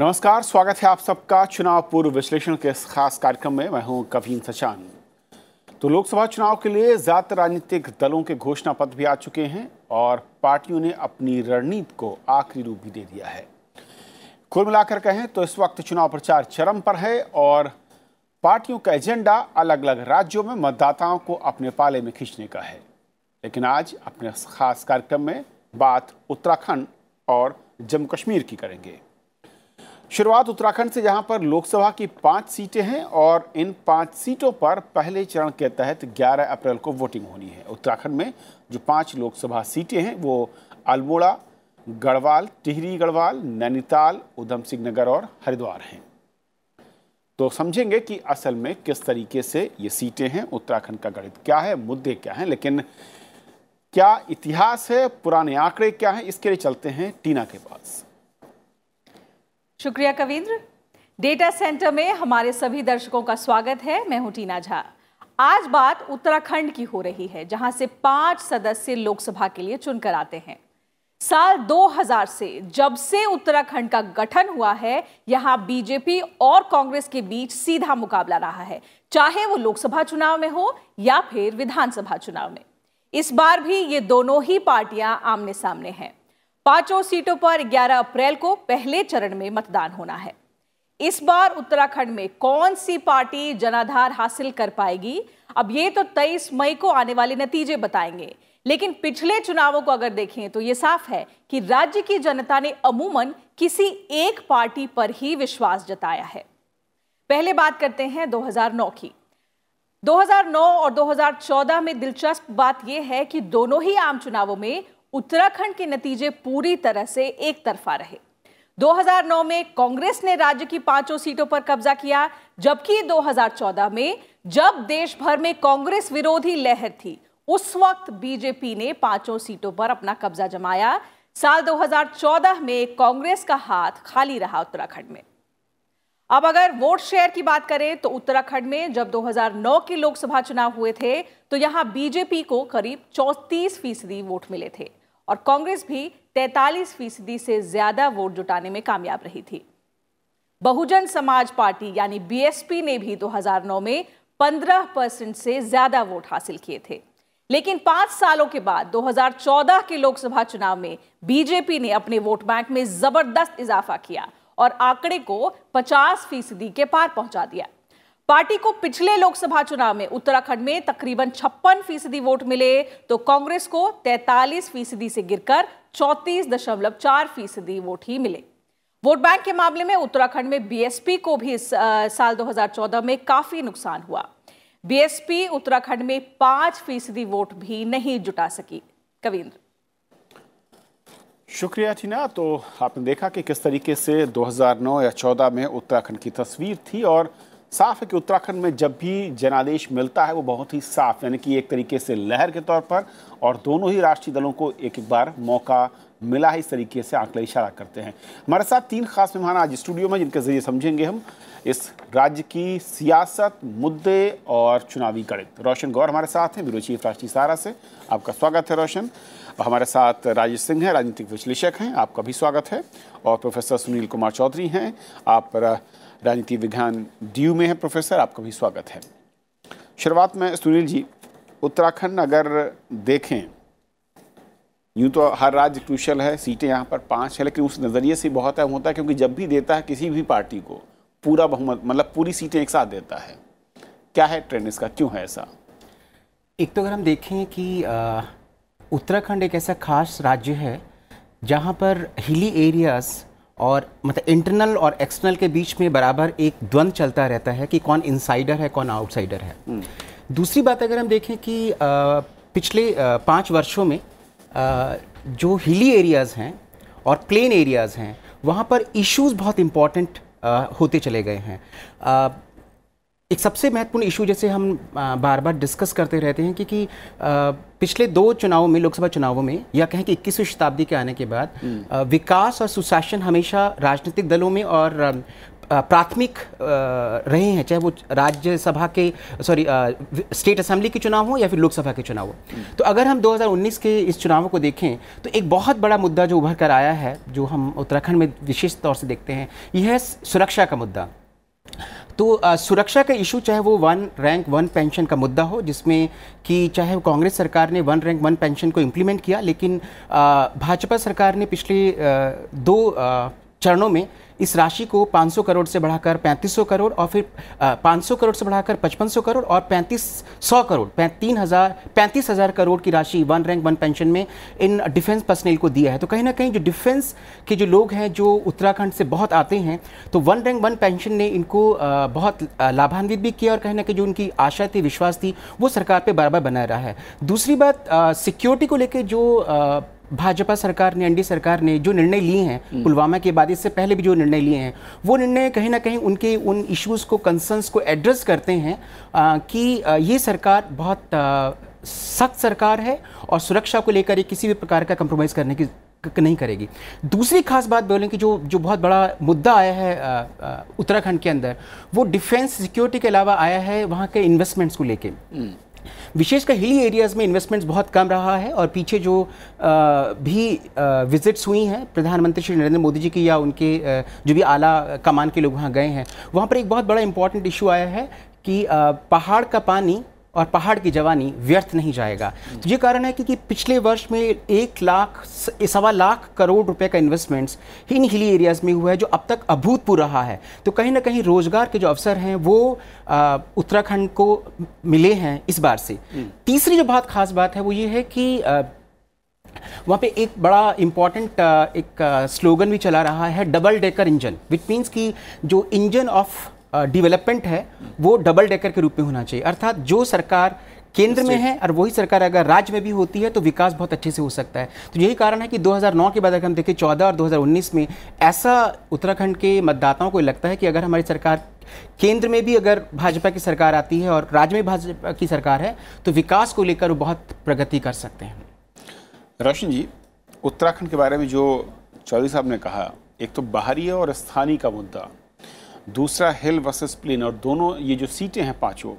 नमस्कार, स्वागत है आप सबका चुनाव पूर्व विश्लेषण के इस खास कार्यक्रम में। मैं हूं कवीन सचान। तो लोकसभा चुनाव के लिए ज्यादातर राजनीतिक दलों के घोषणा पत्र भी आ चुके हैं और पार्टियों ने अपनी रणनीति को आखिरी रूप भी दे दिया है। कुल मिलाकर कहें तो इस वक्त चुनाव प्रचार चरम पर है और पार्टियों का एजेंडा अलग अलग राज्यों में मतदाताओं को अपने पाले में खींचने का है। लेकिन आज अपने खास कार्यक्रम में बात उत्तराखंड और जम्मू कश्मीर की करेंगे। शुरुआत उत्तराखंड से, जहां पर लोकसभा की 5 सीटें हैं और इन 5 सीटों पर पहले चरण के तहत 11 अप्रैल को वोटिंग होनी है। उत्तराखंड में जो 5 लोकसभा सीटें हैं वो अल्मोड़ा, गढ़वाल, टिहरी गढ़वाल, नैनीताल, उधम सिंह नगर और हरिद्वार हैं। तो समझेंगे कि असल में किस तरीके से ये सीटें हैं, उत्तराखंड का गणित क्या है, मुद्दे क्या हैं, लेकिन क्या इतिहास है, पुराने आंकड़े क्या हैं, इसके लिए चलते हैं टीना के पास। शुक्रिया कविंद्र। डेटा सेंटर में हमारे सभी दर्शकों का स्वागत है। मैं हूं टीना झा। आज बात उत्तराखंड की हो रही है, जहां से 5 सदस्य लोकसभा के लिए चुनकर आते हैं। साल 2000 से जब से उत्तराखंड का गठन हुआ है, यहां बीजेपी और कांग्रेस के बीच सीधा मुकाबला रहा है, चाहे वो लोकसभा चुनाव में हो या फिर विधानसभा चुनाव में। इस बार भी ये दोनों ही पार्टियां आमने सामने हैं। 5 सीटों पर 11 अप्रैल को पहले चरण में मतदान होना है। इस बार उत्तराखंड में कौन सी पार्टी जनाधार हासिल कर पाएगी, अब ये तो 23 मई को आने वाले नतीजे बताएंगे। लेकिन पिछले चुनावों को अगर देखें तो ये साफ है कि राज्य की जनता ने अमूमन किसी एक पार्टी पर ही विश्वास जताया है। पहले बात करते हैं 2009 की। 2009 और 2014 में दिलचस्प बात यह है कि दोनों ही आम चुनावों में उत्तराखंड के नतीजे पूरी तरह से एक तरफा रहे। 2009 में कांग्रेस ने राज्य की 5 सीटों पर कब्जा किया, जबकि 2014 में जब देश भर में कांग्रेस विरोधी लहर थी, उस वक्त बीजेपी ने 5 सीटों पर अपना कब्जा जमाया। साल 2014 में कांग्रेस का हाथ खाली रहा उत्तराखंड में। अब अगर वोट शेयर की बात करें तो उत्तराखंड में जब 2009 के लोकसभा चुनाव हुए थे तो यहां बीजेपी को करीब 34% वोट मिले थे और कांग्रेस भी 43% से ज्यादा वोट जुटाने में कामयाब रही थी। बहुजन समाज पार्टी यानी बीएसपी ने भी 2009 में 15% से ज्यादा वोट हासिल किए थे। लेकिन 5 सालों के बाद 2014 के लोकसभा चुनाव में बीजेपी ने अपने वोट बैंक में जबरदस्त इजाफा किया और आंकड़े को 50% के पार पहुंचा दिया। पार्टी को पिछले लोकसभा चुनाव में उत्तराखंड में तकरीबन 56% वोट मिले तो कांग्रेस को 43% से गिरकर 34.4% वोट ही मिले। वोट बैंक के मामले में उत्तराखंड में बीएसपी को भी साल 2014 में काफी नुकसान हुआ। बीएसपी उत्तराखंड में 5% वोट भी नहीं जुटा सकी। कविंद्र। शुक्रिया टीना। तो आपने देखा कि किस तरीके से 2009 या 14 में उत्तराखंड की तस्वीर थी और साफ है कि उत्तराखंड में जब भी जनादेश मिलता है वो बहुत ही साफ, यानी कि एक तरीके से लहर के तौर पर, और दोनों ही राष्ट्रीय दलों को एक एक बार मौका मिला है, इस तरीके से आंकड़े इशारा करते हैं। हमारे साथ 3 खास मेहमान आज स्टूडियो में, जिनके जरिए समझेंगे हम इस राज्य की सियासत, मुद्दे और चुनावी गणित। रोशन गौर हमारे साथ हैं, ब्यूरो चीफ राष्ट्रीय सहारा से। आपका स्वागत है रोशन। और हमारे साथ राजेश सिंह हैं, राजनीतिक विश्लेषक हैं, आपका भी स्वागत है। और प्रोफेसर सुनील कुमार चौधरी हैं, आप राजनीति विज्ञान डीयू में हैं प्रोफेसर, आपका भी स्वागत है। शुरुआत में सुनील जी, उत्तराखंड अगर देखें, यूँ तो हर राज्य क्रूशल है, सीटें यहाँ पर 5 है, लेकिन उस नज़रिए से बहुत अहम होता है क्योंकि जब भी देता है किसी भी पार्टी को पूरा बहुमत, मतलब पूरी सीटें एक साथ देता है। क्या है ट्रेंड इसका, क्यों है ऐसा? एक तो अगर हम देखें कि उत्तराखंड एक ऐसा खास राज्य है जहाँ पर हिली एरियाज़ और मतलब इंटरनल और एक्सटर्नल के बीच में बराबर एक द्वंद्व चलता रहता है कि कौन इनसाइडर है, कौन आउटसाइडर है। दूसरी बात अगर हम देखें कि पिछले 5 वर्षों में जो हिली एरियाज़ हैं और प्लेन एरियाज़ हैं, वहाँ पर इश्यूज़ बहुत इम्पॉर्टेंट होते चले गए हैं। एक सबसे महत्वपूर्ण इशू जैसे हम बार बार डिस्कस करते रहते हैं कि पिछले 2 चुनावों में, लोकसभा चुनावों में, या कहें कि 21वीं शताब्दी के आने के बाद विकास और सुशासन हमेशा राजनीतिक दलों में और प्राथमिक रहे हैं, चाहे वो राज्यसभा के स्टेट असेंबली के चुनाव हो या फिर लोकसभा के चुनाव हो। तो अगर हम 2019 के इस चुनाव को देखें तो एक बहुत बड़ा मुद्दा जो उभर कर आया है, जो हम उत्तराखंड में विशेष तौर से देखते हैं, यह है सुरक्षा का मुद्दा। तो सुरक्षा का इशू, चाहे वो 1 रैंक 1 पेंशन का मुद्दा हो, जिसमें कि चाहे वो कांग्रेस सरकार ने 1 रैंक 1 पेंशन को इम्प्लीमेंट किया, लेकिन भाजपा सरकार ने पिछले 2 चरणों में इस राशि को 500 करोड़ से बढ़ाकर 3500 करोड़ और फिर 500 करोड़ से बढ़ाकर 5500 करोड़ और 3500 करोड़ 35,000 करोड़ की राशि 1 रैंक 1 पेंशन में इन डिफेंस पर्सनल को दिया है। तो कहीं ना कहीं जो डिफेंस के जो लोग हैं जो उत्तराखंड से बहुत आते हैं, तो 1 रैंक 1 पेंशन ने इनको बहुत लाभान्वित भी किया और कहीं ना कहीं जो उनकी आशा थी, विश्वास थी, वो सरकार पर बराबर बना रहा है। दूसरी बात, सिक्योरिटी को लेकर जो भाजपा सरकार ने, एनडीए सरकार ने जो निर्णय लिए हैं पुलवामा के बाद, इससे पहले भी जो निर्णय लिए हैं, वो निर्णय कहीं ना कहीं उनके उन इश्यूज़ को, कंसर्न्स को एड्रेस करते हैं कि ये सरकार बहुत सख्त सरकार है और सुरक्षा को लेकर ये किसी भी प्रकार का कंप्रोमाइज़ करने की नहीं करेगी। दूसरी खास बात बोलें कि जो बहुत बड़ा मुद्दा आया है उत्तराखंड के अंदर, वो डिफेंस सिक्योरिटी के अलावा आया है वहाँ के इन्वेस्टमेंट्स को लेके। विशेषकर हिली एरियाज़ में इन्वेस्टमेंट्स बहुत कम रहा है और पीछे जो भी विजिट्स हुई हैं प्रधानमंत्री श्री नरेंद्र मोदी जी की या उनके जो भी आला कमान के लोग वहाँ गए हैं, वहाँ पर एक बहुत बड़ा इंपॉर्टेंट इशू आया है कि पहाड़ का पानी और पहाड़ की जवानी व्यर्थ नहीं जाएगा। तो ये कारण है कि पिछले वर्ष में 1,00,000 लाख करोड़ रुपए का इन्वेस्टमेंट्स इन हिली एरियाज़ में हुआ है, जो अब तक अभूतपूर्व रहा है। तो कहीं ना कहीं रोजगार के जो अवसर हैं वो उत्तराखंड को मिले हैं इस बार से। तीसरी जो बहुत खास बात है वो ये है कि वहाँ पे एक बड़ा इम्पॉर्टेंट एक स्लोगन भी चला रहा है, double decker engine, which means कि जो इंजन ऑफ डेवलपमेंट है वो डबल डेकर के रूप में होना चाहिए। अर्थात जो सरकार केंद्र में है और वही सरकार अगर राज्य में भी होती है तो विकास बहुत अच्छे से हो सकता है। तो यही कारण है कि 2009 के बाद अगर हम देखें 14 और 2019 में ऐसा उत्तराखंड के मतदाताओं को लगता है कि अगर हमारी सरकार केंद्र में भी अगर भाजपा की सरकार आती है और राज्य में भाजपा की सरकार है तो विकास को लेकर वो बहुत प्रगति कर सकते हैं। रोशन जी, उत्तराखंड के बारे में जो चौधरी साहब ने कहा, एक तो बाहरी और स्थानीय का मुद्दा, दूसरा हिल वर्सेस प्लेन, और दोनों ये जो सीटें हैं पांचों,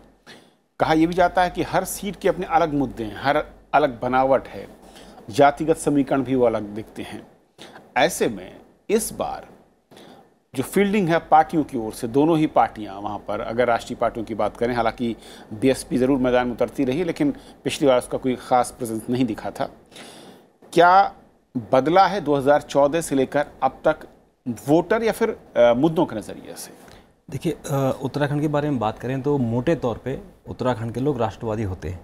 कहा यह भी जाता है कि हर सीट के अपने अलग मुद्दे हैं, हर अलग बनावट है, जातिगत समीकरण भी वो अलग दिखते हैं। ऐसे में इस बार जो फील्डिंग है पार्टियों की ओर से, दोनों ही पार्टियां वहां पर, अगर राष्ट्रीय पार्टियों की बात करें, हालांकि बीएसपी ज़रूर मैदान में उतरती रही लेकिन पिछली बार उसका कोई ख़ास प्रेजेंस नहीं दिखा था। क्या बदला है 2014 से लेकर अब तक वोटर या फिर मुद्दों के नज़रिए से? देखिए, उत्तराखंड के बारे में बात करें तो मोटे तौर पे उत्तराखंड के लोग राष्ट्रवादी होते हैं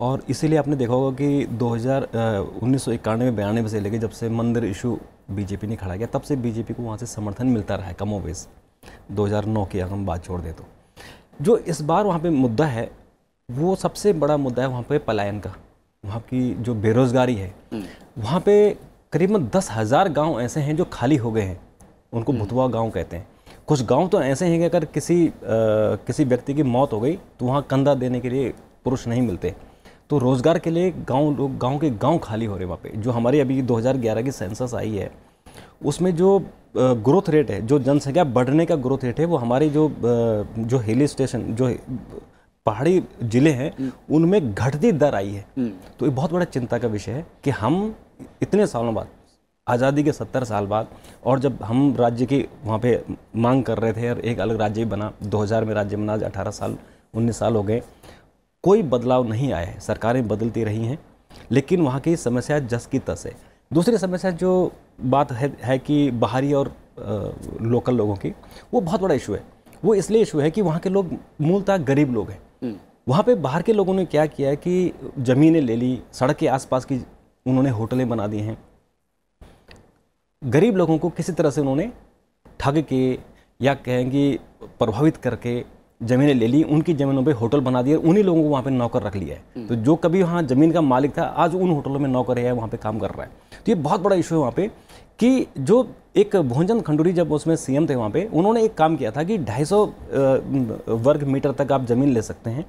और इसीलिए आपने देखा होगा कि 1991-92 से लेकर जब से मंदिर इशू बीजेपी ने खड़ा किया, तब से बीजेपी को वहाँ से समर्थन मिलता रहा है कमोबेश। 2009 की अगर हम बात छोड़ दें तो जो इस बार वहाँ पे मुद्दा है वो सबसे बड़ा मुद्दा है वहाँ पे पलायन का। वहाँ की जो बेरोजगारी है, वहाँ पे करीबन 10,000 गांव ऐसे हैं जो खाली हो गए हैं, उनको भुतवा गांव कहते हैं। कुछ गांव तो ऐसे हैं कि अगर किसी व्यक्ति की मौत हो गई तो वहाँ कंधा देने के लिए पुरुष नहीं मिलते, तो रोज़गार के लिए गांव के गांव खाली हो रहे वहाँ पे। जो हमारी अभी 2011 की सेंसस आई है उसमें जो ग्रोथ रेट है, जो जनसंख्या बढ़ने का ग्रोथ रेट है, वो हमारे जो हिल स्टेशन, जो पहाड़ी जिले हैं उनमें घटती दर आई है। तो ये बहुत बड़ा चिंता का विषय है कि हम इतने सालों बाद, आज़ादी के 70 साल बाद, और जब हम राज्य की वहाँ पे मांग कर रहे थे और एक अलग राज्य बना, 2000 में राज्य बना, 18 साल 19 साल हो गए, कोई बदलाव नहीं आया है। सरकारें बदलती रही हैं लेकिन वहाँ की समस्या जस की तस है। दूसरी समस्या जो बात है कि बाहरी और लोकल लोगों की, वो बहुत बड़ा इशू है। वो इसलिए इशू है कि वहाँ के लोग मूलतः गरीब लोग हैं। वहाँ पे बाहर के लोगों ने क्या किया है कि ज़मीनें ले ली, सड़क के आसपास की उन्होंने होटलें बना दी हैं। गरीब लोगों को किसी तरह से उन्होंने ठग के या कहेंगे प्रभावित करके ज़मीनें ले ली, उनकी ज़मीनों पे होटल बना दिए, उन्हीं लोगों को वहाँ पे नौकर रख लिया है। तो जो कभी वहाँ ज़मीन का मालिक था आज उन होटलों में नौकर है, वहाँ पे काम कर रहा है। तो ये बहुत बड़ा इशू है वहाँ पे कि जो एक भोजन खंडूरी जब उसमें सीएम थे वहाँ पे, उन्होंने एक काम किया था कि 250 वर्ग मीटर तक आप ज़मीन ले सकते हैं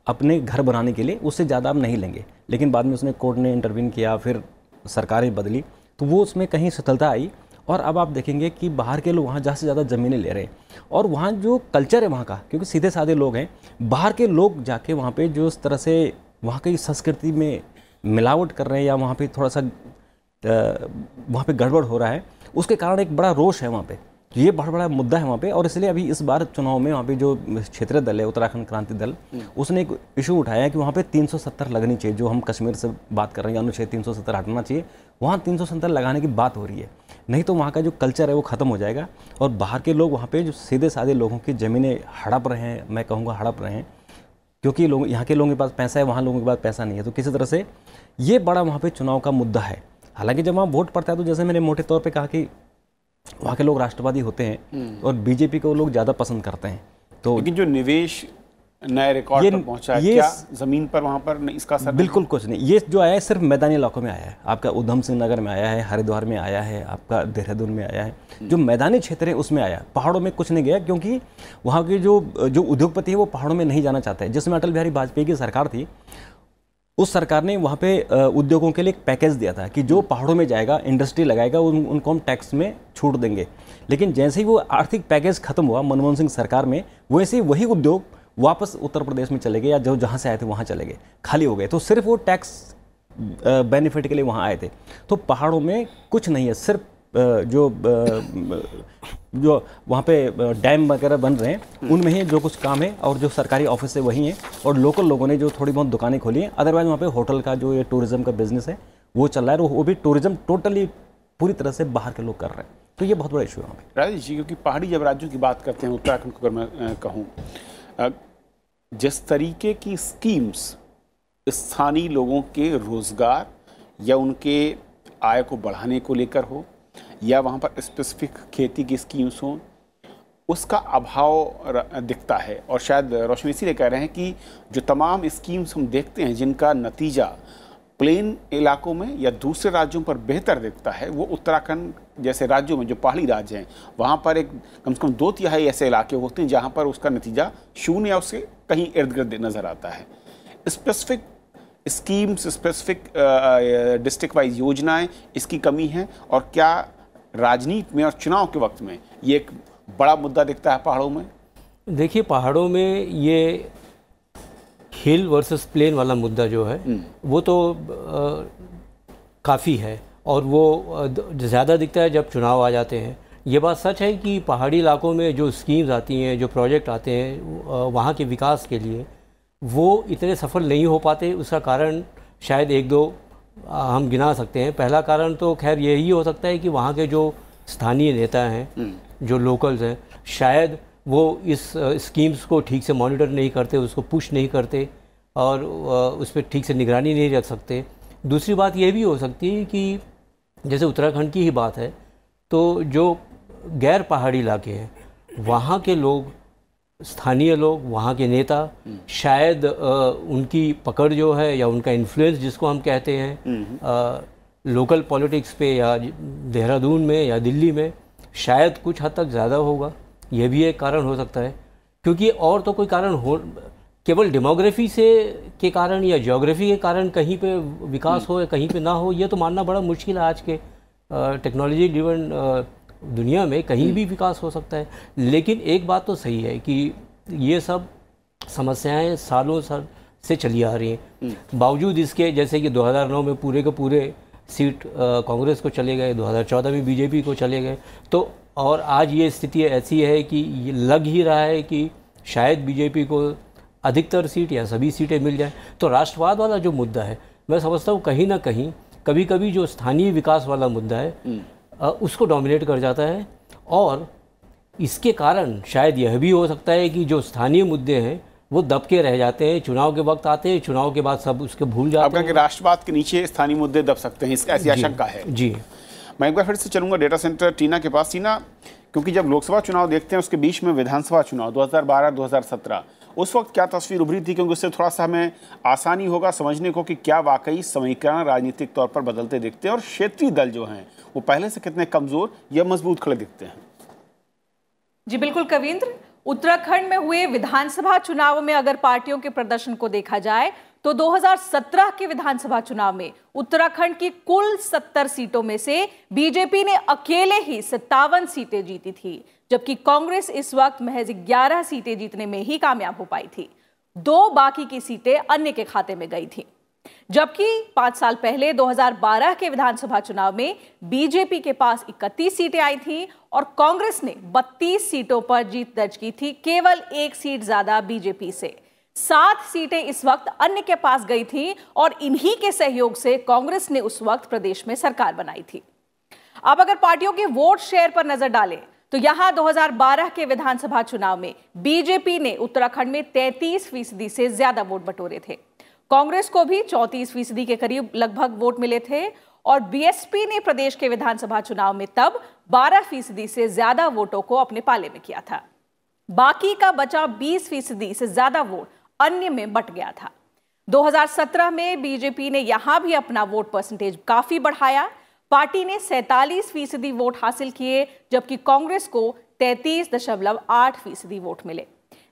अपने घर बनाने के लिए, उससे ज़्यादा आप नहीं लेंगे। लेकिन बाद में उसने कोर्ट ने इंटरवीन किया, फिर सरकारें बदली तो वो उसमें कहीं सफलता आई और अब आप देखेंगे कि बाहर के लोग वहाँ ज़्यादा से ज़्यादा ज़मीनें ले रहे हैं, और वहाँ जो कल्चर है वहाँ का, क्योंकि सीधे साधे लोग हैं, बाहर के लोग जाके वहाँ पे जो इस तरह से वहाँ की संस्कृति में मिलावट कर रहे हैं या वहाँ पे थोड़ा सा वहाँ पे गड़बड़ हो रहा है, उसके कारण एक बड़ा रोष है वहाँ पे। तो ये बहुत बड़ा मुद्दा है वहाँ पे, और इसलिए अभी इस बार चुनाव में वहाँ पे जो क्षेत्रीय दल है उत्तराखंड क्रांति दल, उसने एक इशू उठाया है कि वहाँ पे 370 लगनी चाहिए। जो हम कश्मीर से बात कर रहे हैं, अनुच्छेद 370 हटना चाहिए, वहाँ 370 लगाने की बात हो रही है, नहीं तो वहाँ का जो कल्चर है वो ख़त्म हो जाएगा। और बाहर के लोग वहाँ पे जो सीधे साधे लोगों की ज़मीनें हड़प रहे हैं, मैं कहूँगा हड़प रहे हैं, क्योंकि लोग यहाँ के लोगों के पास पैसा है, वहाँ लोगों के पास पैसा नहीं है। तो किसी तरह से ये बड़ा वहाँ पे चुनाव का मुद्दा है। हालांकि जब वहाँ वोट पड़ता है तो जैसे मैंने मोटे तौर पे कहा कि वहाँ के लोग राष्ट्रवादी होते हैं और बीजेपी को लोग ज़्यादा पसंद करते हैं। तो लेकिन जो निवेश नए रिकॉर्ड पर पहुंचा है, क्या ज़मीन पर वहाँ पर इसका असर? बिल्कुल कुछ नहीं। ये जो आया है सिर्फ मैदानी इलाकों में आया है। आपका उधम सिंह नगर में आया है, हरिद्वार में आया है, आपका देहरादून में आया है, जो मैदानी क्षेत्र है उसमें आया। पहाड़ों में कुछ नहीं गया, क्योंकि वहाँ के जो उद्योगपति है वो पहाड़ों में नहीं जाना चाहते हैं। जिसमें अटल बिहारी वाजपेयी की सरकार थी, उस सरकार ने वहाँ पे उद्योगों के लिए एक पैकेज दिया था कि जो पहाड़ों में जाएगा, इंडस्ट्री लगाएगा, उनको हम टैक्स में छूट देंगे। लेकिन जैसे ही वो आर्थिक पैकेज खत्म हुआ मनमोहन सिंह सरकार में, वैसे ही वही उद्योग वापस उत्तर प्रदेश में चले गए, या जो जहाँ से आए थे वहाँ चले गए, खाली हो गए। तो सिर्फ वो टैक्स बेनिफिट के लिए वहाँ आए थे। तो पहाड़ों में कुछ नहीं है, सिर्फ जो वहाँ पे डैम वगैरह बन रहे हैं उनमें ही जो कुछ काम है, और जो सरकारी ऑफिस है वही हैं, और लोकल लोगों ने जो थोड़ी बहुत दुकानें खोली हैं। अदरवाइज वहाँ पे होटल का जो ये टूरिज्म का बिजनेस है वो चल रहा है, और वो भी टूरिज्म टोटली पूरी तरह से बाहर के लोग कर रहे हैं। तो ये बहुत बड़ा इशू है वहाँ पे। राजेश जी, क्योंकि पहाड़ी जब राज्यों की बात करते हैं, उत्तराखंड को अगर मैं कहूँ, जिस तरीके की स्कीम्स स्थानीय लोगों के रोजगार या उनके आय को बढ़ाने को लेकर हो, या वहाँ पर स्पेसिफिक खेती की स्कीम्स हों, उसका अभाव दिखता है। और शायद रोशनी इसीलिए कह रहे हैं कि जो तमाम स्कीम्स हम देखते हैं जिनका नतीजा प्लेन इलाकों में या दूसरे राज्यों पर बेहतर दिखता है, वो उत्तराखंड जैसे राज्यों में जो पहाड़ी राज्य हैं वहाँ पर एक कम से कम 2/3 ऐसे इलाके होते हैं जहाँ पर उसका नतीजा शून्य या उससे कहीं इर्द गिर्द नज़र आता है। Specific schemes, specific district wise योजनाएं, इसकी कमी है। और क्या राजनीति में और चुनाव के वक्त में ये एक बड़ा मुद्दा दिखता है पहाड़ों में? देखिए, पहाड़ों में ये हिल वर्सेस प्लेन वाला मुद्दा जो है वो तो काफ़ी है, और वो ज़्यादा दिखता है जब चुनाव आ जाते हैं। ये बात सच है कि पहाड़ी इलाकों में जो स्कीम्स आती हैं, जो प्रोजेक्ट आते हैं वहाँ के विकास के लिए, वो इतने सफल नहीं हो पाते। उसका कारण शायद 1-2 हम गिना सकते हैं। पहला कारण तो खैर यही हो सकता है कि वहाँ के जो स्थानीय नेता हैं, जो लोकल्स हैं, शायद वो इस स्कीम्स को ठीक से मॉनिटर नहीं करते, उसको पुश नहीं करते, और उस पर ठीक से निगरानी नहीं रख सकते। दूसरी बात ये भी हो सकती है कि जैसे उत्तराखंड की ही बात है, तो जो गैर पहाड़ी इलाके हैं वहाँ के लोग, स्थानीय लोग, वहाँ के नेता, शायद उनकी पकड़ जो है या उनका इन्फ्लुएंस जिसको हम कहते हैं लोकल पॉलिटिक्स पे, या देहरादून में या दिल्ली में, शायद कुछ हद तक ज़्यादा होगा। ये भी एक कारण हो सकता है, क्योंकि और तो कोई कारण हो, केवल डेमोग्राफी से के कारण या ज्योग्राफी के कारण कहीं पे विकास हो या कहीं पे ना हो, ये तो मानना बड़ा मुश्किल है। आज के टेक्नोलॉजी ड्रिवन दुनिया में कहीं भी विकास हो सकता है। लेकिन एक बात तो सही है कि ये सब समस्याएं सालों साल से चली आ रही हैं। बावजूद इसके, जैसे कि 2009 में पूरे के पूरे सीट कांग्रेस को चले गए, 2014 में बीजेपी को चले गए, तो और आज ये स्थिति ऐसी है कि ये लग ही रहा है कि शायद बीजेपी को अधिकतर सीट या सभी सीटें मिल जाए। तो राष्ट्रवाद वाला जो मुद्दा है, मैं समझता हूँ कहीं ना कहीं कभी कभी जो स्थानीय विकास वाला मुद्दा है उसको डोमिनेट कर जाता है, और इसके कारण शायद यह भी हो सकता है कि जो स्थानीय मुद्दे हैं वो दबके रह जाते हैं। चुनाव के वक्त आते हैं, चुनाव के बाद सब उसके भूल जाते हैं। कि राष्ट्रवाद के नीचे स्थानीय मुद्दे दब सकते हैं, इसकी ऐसी आशंका है जी। मैं एक बार फिर से चलूंगा डेटा सेंटर टीना के पास। टीना, क्योंकि जब लोकसभा चुनाव देखते हैं उसके बीच में विधानसभा चुनाव 2012-2017, उस वक्त क्या तस्वीर उभरी थी? क्योंकि उससे थोड़ा सा हमें आसानी होगा समझने को कि क्या वाकई समीकरण राजनीतिक तौर पर बदलते दिखते हैं, और क्षेत्रीय दल जो हैं वो पहले से कितने कमजोर या मजबूत खड़े दिखते हैं। जी बिल्कुल कविंद्र, उत्तराखंड में हुए विधानसभा चुनाव में अगर पार्टियों के प्रदर्शन को देखा जाए तो 2017 के विधानसभा चुनाव में उत्तराखंड की कुल 70 सीटों में से बीजेपी ने अकेले ही 57 सीटें जीती थी, जबकि कांग्रेस इस वक्त महज 11 सीटें जीतने में ही कामयाब हो पाई थी। 2 बाकी की सीटें अन्य के खाते में गई थी। जबकि 5 साल पहले 2012 के विधानसभा चुनाव में बीजेपी के पास 31 सीटें आई थी और कांग्रेस ने 32 सीटों पर जीत दर्ज की थी, केवल 1 सीट ज्यादा बीजेपी से। 7 सीटें इस वक्त अन्य के पास गई थी और इन्हीं के सहयोग से कांग्रेस ने उस वक्त प्रदेश में सरकार बनाई थी। अब अगर पार्टियों के वोट शेयर पर नजर डालें तो यहां 2012 के विधानसभा चुनाव में बीजेपी ने उत्तराखंड में 33% से ज्यादा वोट बटोरे थे। कांग्रेस को भी 34% के करीब लगभग वोट मिले थे और बीएसपी ने प्रदेश के विधानसभा चुनाव में तब 12% से ज्यादा वोटों को अपने पाले में किया था। बाकी का बचा 20% से ज्यादा वोट अन्य में बट गया था। 2017 में बीजेपी ने यहां भी अपना वोट परसेंटेज काफी बढ़ाया। पार्टी ने 47% वोट हासिल किए, जबकि कांग्रेस को 33.8% वोट मिले।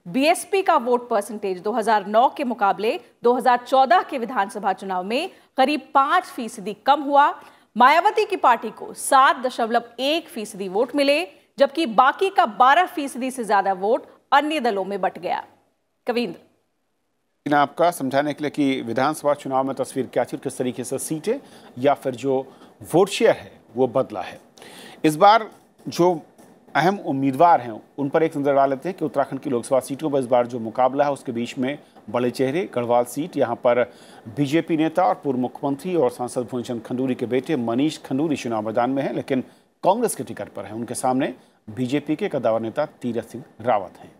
बीएसपी का वोट परसेंटेज 2009 के मुकाबले 2014 के विधानसभा चुनाव में करीब 5% कम हुआ। मायावती की पार्टी को 7.1% वोट मिले, जबकि बाकी का 12% से ज्यादा वोट अन्य दलों में बट गया। कविंद्र, आपका समझाने के लिए कि विधानसभा चुनाव में तस्वीर क्या थी, किस तरीके से सीटें या फिर जो वोट शेयर है वो बदला है। इस बार जो अहम उम्मीदवार हैं उन पर एक नजर डाल लेते हैं कि उत्तराखंड की लोकसभा सीटों पर इस बार जो मुकाबला है उसके बीच में बड़े चेहरे। गढ़वाल सीट, यहाँ पर बीजेपी नेता और पूर्व मुख्यमंत्री और सांसद भुवनचंद खंडूरी के बेटे मनीष खंडूरी चुनाव मैदान में हैं, लेकिन कांग्रेस के टिकट पर है। उनके सामने बीजेपी के कद्दावर नेता तीरथ सिंह रावत हैं।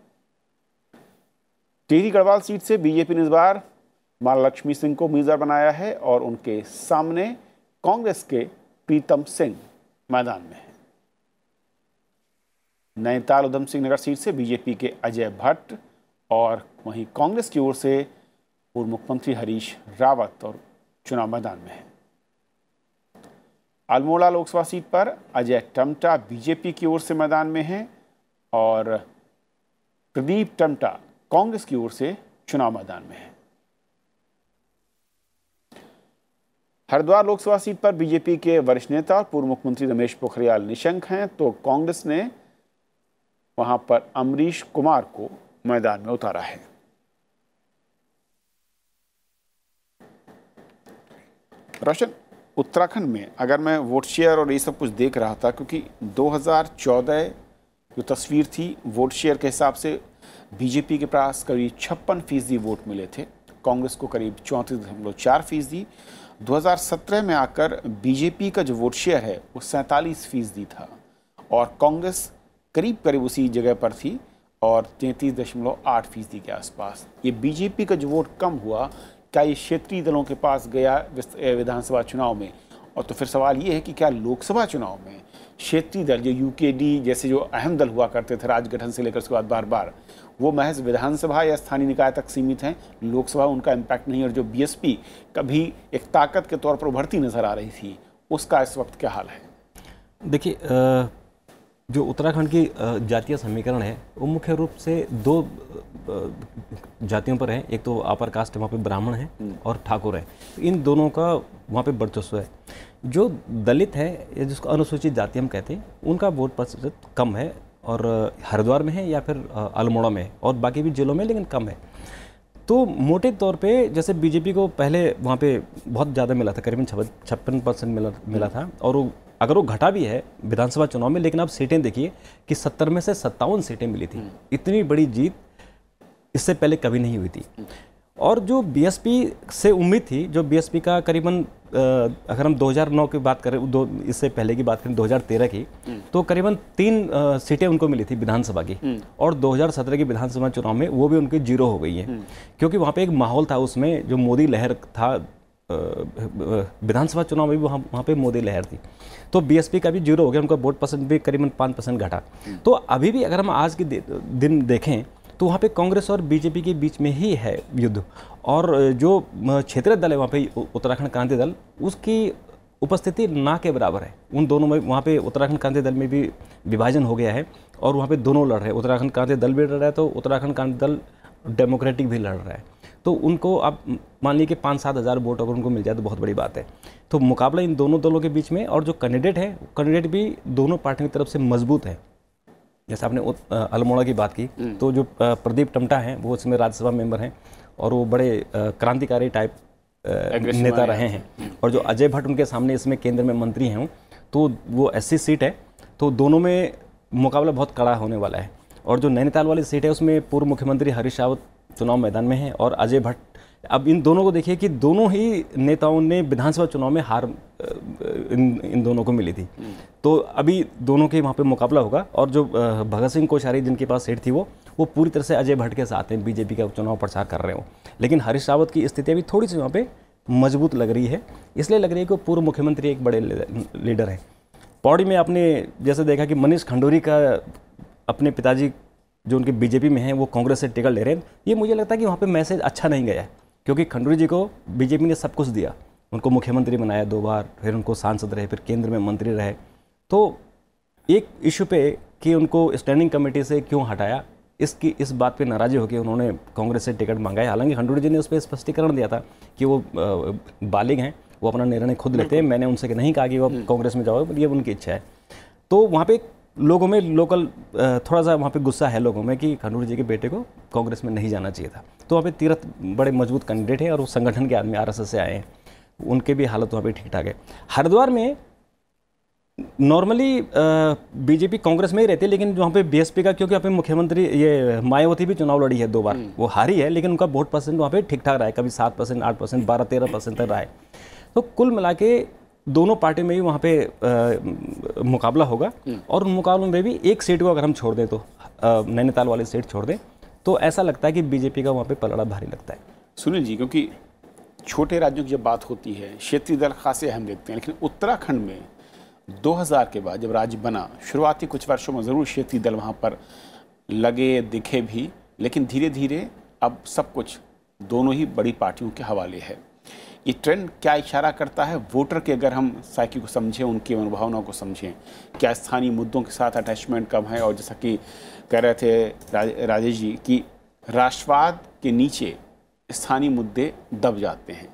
टिहरी गढ़वाल सीट से बीजेपी ने इस बार माला लक्ष्मी सिंह को उम्मीदवार बनाया है और उनके सामने कांग्रेस के प्रीतम सिंह मैदान में है। नैनीताल उधम सिंह नगर सीट से बीजेपी के अजय भट्ट और वहीं कांग्रेस की ओर से पूर्व मुख्यमंत्री हरीश रावत और चुनाव मैदान में है। अल्मोड़ा लोकसभा सीट पर अजय टमटा बीजेपी की ओर से मैदान में है और प्रदीप टमटा कांग्रेस की ओर से चुनाव मैदान में है। हरिद्वार लोकसभा सीट पर बीजेपी के वरिष्ठ नेता और पूर्व मुख्यमंत्री रमेश पोखरियाल निशंक हैं, तो कांग्रेस ने वहां पर अमरीश कुमार को मैदान में उतारा है। रोशन, उत्तराखंड में अगर मैं वोट शेयर और ये सब कुछ देख रहा था, क्योंकि 2014 जो तस्वीर थी वोट शेयर के हिसाब से बीजेपी के पास करीब 56% वोट मिले थे, कांग्रेस को करीब 34.4%। 2017 में आकर बीजेपी का जो वोट शेयर है वो 47% था और कांग्रेस करीब करीब उसी जगह पर थी और 33.8% के आसपास। ये बीजेपी का जो वोट कम हुआ, क्या ये क्षेत्रीय दलों के पास गया विधानसभा चुनाव में? और तो फिर सवाल ये है कि क्या लोकसभा चुनाव में क्षेत्रीय दल जो यूकेडी जैसे जो अहम दल हुआ करते थे राजगठन से लेकर उसके बाद बार बार, वो महज विधानसभा या स्थानीय निकाय तक सीमित हैं, लोकसभा उनका इम्पैक्ट नहीं। और जो बीएसपी कभी एक ताकत के तौर पर उभरती नजर आ रही थी, उसका इस वक्त क्या हाल है? देखिए, जो उत्तराखंड की जातीय समीकरण है वो मुख्य रूप से 2 जातियों पर है। एक तो अपर कास्ट वहाँ पे ब्राह्मण है और ठाकुर है। इन दोनों का वहाँ पे वर्चस्व है। जो दलित है या जिसको अनुसूचित जाति हम कहते हैं, उनका वोट प्रतिशत कम है और हरिद्वार में है या फिर अल्मोड़ा में है और बाकी भी जिलों में, लेकिन कम है। तो मोटे तौर पे जैसे बीजेपी को पहले वहाँ पे बहुत ज़्यादा मिला था, करीबन 56% मिला था और अगर वो घटा भी है विधानसभा चुनाव में, लेकिन अब सीटें देखिए कि 70 में से 57 सीटें मिली थी। इतनी बड़ी जीत इससे पहले कभी नहीं हुई थी। और जो बीएसपी से उम्मीद थी, जो बीएसपी का करीबन अगर हम 2009 की बात करें, इससे पहले की बात करें 2013 की, तो करीबन 3 सीटें उनको मिली थी विधानसभा की और 2017 की विधानसभा चुनाव में वो भी उनकी 0 हो गई है, क्योंकि वहाँ पे एक माहौल था उसमें जो मोदी लहर था। विधानसभा चुनाव में भी वहाँ पे मोदी लहर थी, तो बीएसपी का भी 0 हो गया, उनका वोट परसेंट भी करीबन 5% घटा। तो अभी भी अगर हम आज के दिन देखें तो वहाँ पे कांग्रेस और बीजेपी के बीच में ही है युद्ध। और जो क्षेत्रीय दल है वहाँ पे उत्तराखंड क्रांति दल, उसकी उपस्थिति ना के बराबर है। उन दोनों में वहाँ पे उत्तराखंड क्रांति दल में भी विभाजन हो गया है और वहाँ पे दोनों लड़ रहे हैं। उत्तराखंड क्रांति दल भी लड़ रहा है तो उत्तराखंड क्रांति दल डेमोक्रेटिक भी लड़ रहा है। तो उनको आप मान लीजिए कि 5-7 हज़ार वोट अगर उनको मिल जाए तो बहुत बड़ी बात है। तो मुकाबला इन दोनों दलों के बीच में, और जो कैंडिडेट है कैंडिडेट भी दोनों पार्टियों की तरफ से मजबूत है। जैसे आपने अल्मोड़ा की बात की, तो जो प्रदीप टमटा हैं वो इसमें राज्यसभा मेंबर हैं और वो बड़े क्रांतिकारी टाइप नेता रहे हैं, और जो अजय भट्ट उनके सामने इसमें केंद्र में मंत्री हैं, तो वो 80 सीट है, तो दोनों में मुकाबला बहुत कड़ा होने वाला है। और जो नैनीताल वाली सीट है उसमें पूर्व मुख्यमंत्री हरीश रावत चुनाव मैदान में है और अजय भट्ट। अब इन दोनों को देखिए कि दोनों ही नेताओं ने विधानसभा चुनाव में हार इन दोनों को मिली थी, तो अभी दोनों के वहाँ पे मुकाबला होगा। और जो भगत सिंह कोश्यारी जिनके पास सीट थी वो पूरी तरह से अजय भट्ट के साथ हैं, बीजेपी का चुनाव प्रचार कर रहे हो। लेकिन हरीश रावत की स्थिति अभी थोड़ी सी वहाँ पे मजबूत लग रही है, इसलिए लग रही है कि पूर्व मुख्यमंत्री एक बड़े लीडर हैं। पौड़ी में आपने जैसे देखा कि मनीष खंडूरी का अपने पिताजी जो उनके बीजेपी में हैं वो कांग्रेस से टिकट ले रहे हैं। ये मुझे लगता है कि वहाँ पे मैसेज अच्छा नहीं गया है, क्योंकि खंडूरी जी को बीजेपी ने सब कुछ दिया, उनको मुख्यमंत्री बनाया 2 बार, फिर उनको सांसद रहे, फिर केंद्र में मंत्री रहे। तो एक इशू पे कि उनको स्टैंडिंग कमेटी से क्यों हटाया, इस बात पे नाराज़ी होकर उन्होंने कांग्रेस से टिकट मांगा। हालांकि खंडूरी जी ने उस पर स्पष्टीकरण दिया था कि वो बालिग हैं, वो अपना निर्णय खुद लेते हैं, मैंने उनसे नहीं कहा कि वो कांग्रेस में जाओगे, ये उनकी इच्छा है। तो वहाँ पे लोगों में लोकल थोड़ा सा वहाँ पे गुस्सा है लोगों में कि खंडूरी जी के बेटे को कांग्रेस में नहीं जाना चाहिए था। तो वहाँ पे तीरथ बड़े मजबूत कैंडिडेट हैं और वो संगठन के आदमी आरएसएस से आए हैं, उनके भी हालत वहाँ पे ठीक ठाक है। हरिद्वार में नॉर्मली बीजेपी कांग्रेस में ही रहती है, लेकिन वहाँ पे बीएसपी का, क्योंकि यहाँ पे मुख्यमंत्री ये मायावती भी चुनाव लड़ी है 2 बार, वो हारी है, लेकिन उनका वोट परसेंट वहाँ पे ठीक ठाक रहा है, कभी 7%, 8%, 12-13% तक रहा है। तो कुल मिला के दोनों पार्टी में ही वहाँ पे मुकाबला होगा, और उन मुकाबलों में भी एक सीट को अगर हम छोड़ दें तो नैनीताल वाली सीट छोड़ दें तो ऐसा लगता है कि बीजेपी का वहाँ पे पलड़ा भारी लगता है। सुनील जी, क्योंकि छोटे राज्यों की जब बात होती है क्षेत्रीय दल खासे अहम देखते हैं, लेकिन उत्तराखंड में 2000 के बाद जब राज्य बना, शुरुआती कुछ वर्षों में ज़रूर क्षेत्रीय दल वहाँ पर लगे दिखे भी, लेकिन धीरे धीरे अब सब कुछ दोनों ही बड़ी पार्टियों के हवाले है। ये ट्रेंड क्या इशारा करता है वोटर के, अगर हम साइकी को समझें, उनकी मनोभावनाओं को समझें, क्या स्थानीय मुद्दों के साथ अटैचमेंट कम है? और जैसा कि कह रहे थे राजेश जी कि राष्ट्रवाद के नीचे स्थानीय मुद्दे दब जाते हैं।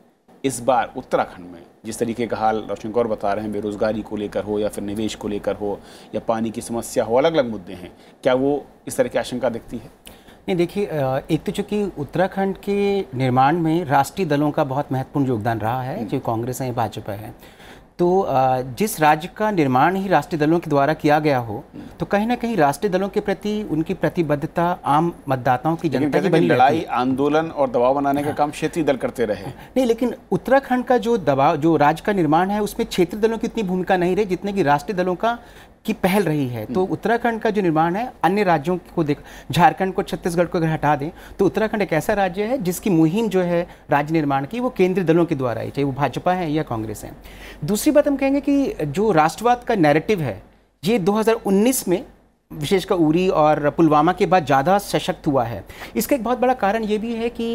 इस बार उत्तराखंड में जिस तरीके का हाल रोशन गौर बता रहे हैं, बेरोजगारी को लेकर हो या फिर निवेश को लेकर हो या पानी की समस्या हो, अलग अलग मुद्दे हैं, क्या वो इस तरह की आशंका दिखती है? नहीं, देखिए, एक तो चूँकि उत्तराखंड के निर्माण में राष्ट्रीय दलों का बहुत महत्वपूर्ण योगदान रहा है, जो कांग्रेस है, भाजपा है, तो जिस राज्य का निर्माण ही राष्ट्रीय दलों के द्वारा किया गया हो, तो कहीं ना कहीं राष्ट्रीय दलों के प्रति उनकी प्रतिबद्धता आम मतदाताओं की जनता की बनी लड़ाई, आंदोलन और दबाव बनाने का काम क्षेत्रीय दल करते रहे। नहीं, लेकिन उत्तराखंड का जो दबाव, जो राज्य का निर्माण है, उसमें क्षेत्रीय दलों की इतनी भूमिका नहीं रही जितने की राष्ट्रीय दलों की पहल रही है। तो उत्तराखंड का जो निर्माण है, अन्य राज्यों को देख, झारखंड को, छत्तीसगढ़ को अगर हटा दें तो उत्तराखंड एक ऐसा राज्य है जिसकी मुहिम जो है राज्य निर्माण की, वो केंद्रीय दलों के द्वारा है, चाहे वो भाजपा है या कांग्रेस है। दूसरी बात हम कहेंगे कि जो राष्ट्रवाद का नैरेटिव है, ये 2019 में विशेषकर उरी और पुलवामा के बाद ज़्यादा सशक्त हुआ है। इसका एक बहुत बड़ा कारण ये भी है कि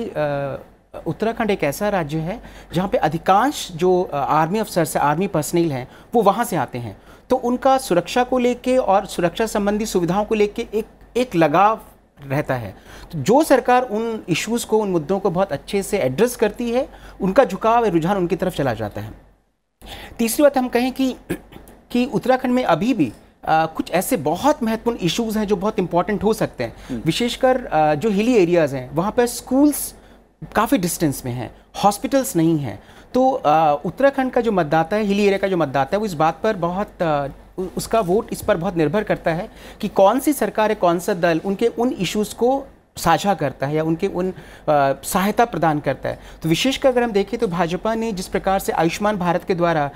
उत्तराखंड एक ऐसा राज्य है जहाँ पे अधिकांश जो आर्मी अफसर से, आर्मी पर्सनल हैं, वो वहाँ से आते हैं, तो उनका सुरक्षा को लेके और सुरक्षा संबंधी सुविधाओं को लेके एक लगाव रहता है। तो जो सरकार उन इश्यूज़ को, उन मुद्दों को बहुत अच्छे से एड्रेस करती है, उनका झुकाव या रुझान उनकी तरफ चला जाता है। तीसरी बात हम कहें कि उत्तराखंड में अभी भी कुछ ऐसे बहुत महत्वपूर्ण इश्यूज़ हैं जो बहुत इंपॉर्टेंट हो सकते हैं, विशेषकर जो हिली एरियाज़ हैं, वहाँ पर स्कूल्स काफ़ी डिस्टेंस में हैं, हॉस्पिटल्स नहीं हैं। तो उत्तराखंड का जो मतदाता है, हिली एरिया का जो मतदाता है, वो इस बात पर बहुत उसका वोट इस पर बहुत निर्भर करता है कि कौन सी सरकार है, कौन सा दल उनके उन इश्यूज़ को साझा करता है या उनके उन सहायता प्रदान करता है। तो विशेषकर अगर हम देखें तो भाजपा ने जिस प्रकार से आयुष्मान भारत के द्वारा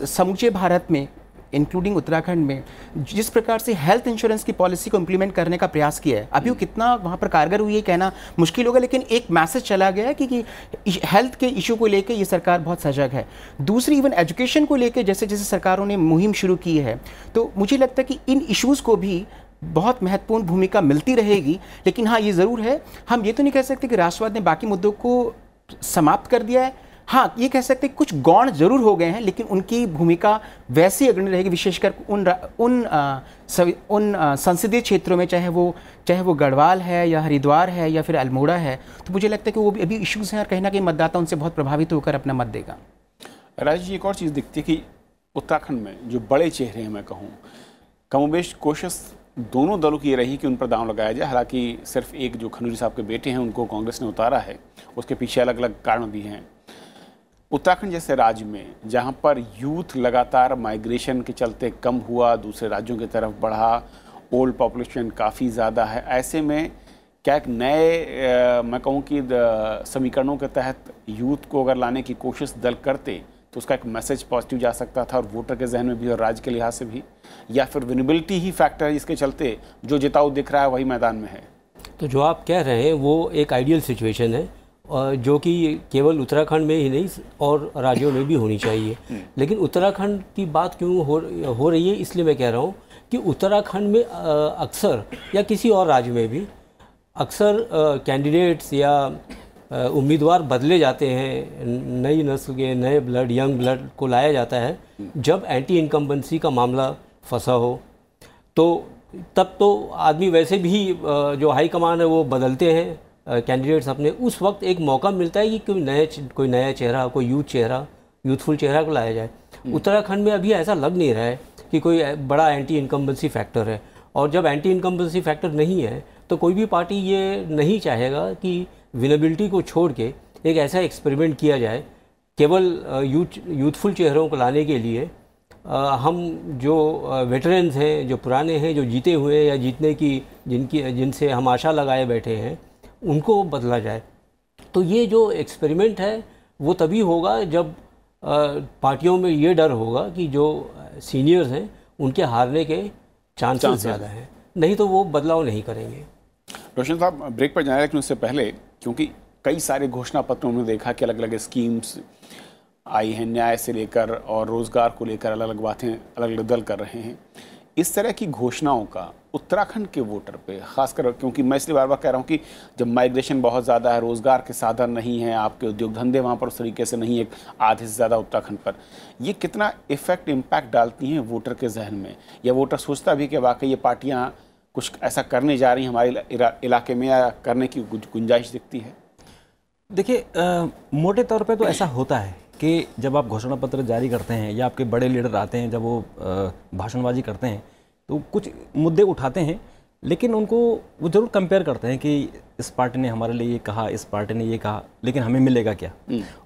समूचे भारत में, इंक्लूडिंग उत्तराखंड में, जिस प्रकार से हेल्थ इंश्योरेंस की पॉलिसी को इम्प्लीमेंट करने का प्रयास किया है, अभी वो कितना वहाँ पर कारगर हुई है कहना मुश्किल होगा, लेकिन एक मैसेज चला गया है कि हेल्थ के इशू को लेकर ये सरकार बहुत सजग है। दूसरी, इवन एजुकेशन को लेकर जैसे जैसे सरकारों ने मुहिम शुरू की है, तो मुझे लगता है कि इन इश्यूज़ को भी बहुत महत्वपूर्ण भूमिका मिलती रहेगी। लेकिन हाँ, ये ज़रूर है, हम ये तो नहीं कह सकते कि राष्ट्रवाद ने बाकी मुद्दों को समाप्त कर दिया है। हाँ, ये कह सकते हैं कुछ गौण जरूर हो गए हैं, लेकिन उनकी भूमिका वैसी अग्रणी रहेगी, विशेषकर उन संसदीय क्षेत्रों में, चाहे वो गढ़वाल है या हरिद्वार है या फिर अल्मोड़ा है। तो मुझे लगता है कि वो भी अभी इश्यूज हैं और कहीं ना कहीं मतदाता उनसे बहुत प्रभावित होकर अपना मत देगा। राज जी, एक और चीज़ दिखती है कि उत्तराखंड में जो बड़े चेहरे हैं, मैं कहूँ कमोबेश कोशिश दोनों दलों की ये रही कि उन पर दांव लगाया जाए। हालांकि सिर्फ एक जो खनूरी साहब के बेटे हैं उनको कांग्रेस ने उतारा है, उसके पीछे अलग अलग कारण भी हैं। उत्तराखंड जैसे राज्य में जहां पर यूथ लगातार माइग्रेशन के चलते कम हुआ, दूसरे राज्यों की तरफ बढ़ा, ओल्ड पॉपुलेशन काफ़ी ज़्यादा है, ऐसे में क्या एक नए मैं कहूँ कि समीकरणों के तहत यूथ को अगर लाने की कोशिश दल करते तो उसका एक मैसेज पॉजिटिव जा सकता था, और वोटर के जहन में भी और राज्य के लिहाज से भी, या फिर विनेबिलिटी ही फैक्टर है जिसके चलते जो जिताऊ दिख रहा है वही मैदान में है? तो जो आप कह रहे हैं वो एक आइडियल सिचुएशन है, जो कि केवल उत्तराखंड में ही नहीं और राज्यों में भी होनी चाहिए। लेकिन उत्तराखंड की बात क्यों हो रही है, इसलिए मैं कह रहा हूँ कि उत्तराखंड में अक्सर, या किसी और राज्य में भी अक्सर कैंडिडेट्स या उम्मीदवार बदले जाते हैं, नई नस्ल के नए ब्लड, यंग ब्लड को लाया जाता है जब एंटी इनकम्बेंसी का मामला फंसा हो। तो तब तो आदमी वैसे भी जो हाई कमान है वो बदलते हैं कैंडिडेट्स अपने, उस वक्त एक मौका मिलता है कि कोई नया चेहरा, कोई यूथफुल चेहरा को लाया जाए। उत्तराखंड में अभी ऐसा लग नहीं रहा है कि कोई बड़ा एंटी इनकम्बेंसी फैक्टर है, और जब एंटी इनकम्बेंसी फैक्टर नहीं है तो कोई भी पार्टी ये नहीं चाहेगा कि विनेबिलिटी को छोड़ के एक ऐसा एक्सपेरिमेंट किया जाए केवल यूथफुल चेहरों को लाने के लिए। हम जो वेटरन्स हैं, जो पुराने हैं, जो जीते हुए या जीतने की जिनसे हम आशा लगाए बैठे हैं, उनको बदला जाए। तो ये जो एक्सपेरिमेंट है वो तभी होगा जब पार्टियों में ये डर होगा कि जो सीनियर्स हैं उनके हारने के चांसेस ज़्यादा हैं, नहीं तो वो बदलाव नहीं करेंगे। रोशन साहब, ब्रेक पर जाना है, लेकिन उससे पहले, क्योंकि कई सारे घोषणा पत्रों में देखा कि अलग अलग स्कीम्स आई हैं, न्याय से लेकर और रोजगार को लेकर अलग अलग बातें अलग अलग दल कर रहे हैं। इस तरह की घोषणाओं का उत्तराखंड के वोटर पे खासकर, क्योंकि मैं इसलिए बार बार कह रहा हूँ कि जब माइग्रेशन बहुत ज़्यादा है, रोज़गार के साधन नहीं है, आपके उद्योग धंधे वहाँ पर उस तरीके से नहीं है आधे से ज़्यादा उत्तराखंड पर, ये कितना इम्पैक्ट डालती हैं वोटर के जहन में? या वोटर सोचता भी कि वाकई ये पार्टियाँ कुछ ऐसा करने जा रही हैं हमारे इलाके में, या करने की गुंजाइश दिखती है? देखिए, मोटे तौर पे तो ऐसा होता है कि जब आप घोषणा पत्र जारी करते हैं या आपके बड़े लीडर आते हैं, जब वो भाषणबाजी करते हैं तो कुछ मुद्दे उठाते हैं, लेकिन उनको वो जरूर कंपेयर करते हैं कि इस पार्टी ने हमारे लिए ये कहा, इस पार्टी ने ये कहा, लेकिन हमें मिलेगा क्या?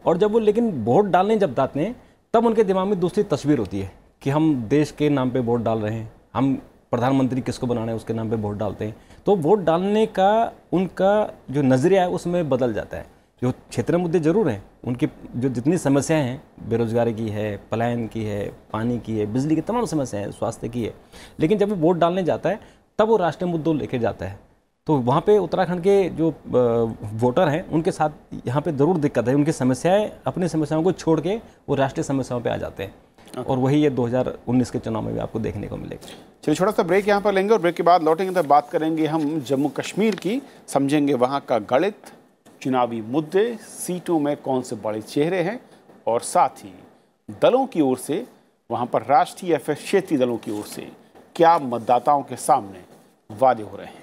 और जब वो लेकिन वोट डालने जब जाते हैं तब उनके दिमाग में दूसरी तस्वीर होती है कि हम देश के नाम पे वोट डाल रहे हैं, हम प्रधानमंत्री किसको बनाना है उसके नाम पे वोट डालते हैं। तो वोट डालने का उनका जो नज़रिया है उसमें बदल जाता है। जो क्षेत्रीय मुद्दे जरूर हैं, उनकी जो जितनी समस्याएं हैं, बेरोजगारी की है, पलायन की है, पानी की है, बिजली की तमाम समस्याएं हैं, स्वास्थ्य की है, लेकिन जब वो वोट डालने जाता है तब वो राष्ट्रीय मुद्दों लेके जाता है। तो वहाँ पे उत्तराखंड के जो वोटर हैं उनके साथ यहाँ पे ज़रूर दिक्कत है, उनकी समस्याएं, अपनी समस्याओं को छोड़ के वो राष्ट्रीय समस्याओं पे आ जाते हैं। और वही ये 2019 के चुनाव में भी आपको देखने को मिलेगा। चलिए छोटा सा ब्रेक यहाँ पर लेंगे, और ब्रेक के बाद लौटेंगे तो बात करेंगे हम जम्मू कश्मीर की, समझेंगे वहाँ का गणित, चुनावी मुद्दे, सीटों में कौन से बड़े चेहरे हैं, और साथ ही दलों की ओर से वहाँ पर राष्ट्रीय या फिर क्षेत्रीय दलों की ओर से क्या मतदाताओं के सामने वादे हो रहे हैं।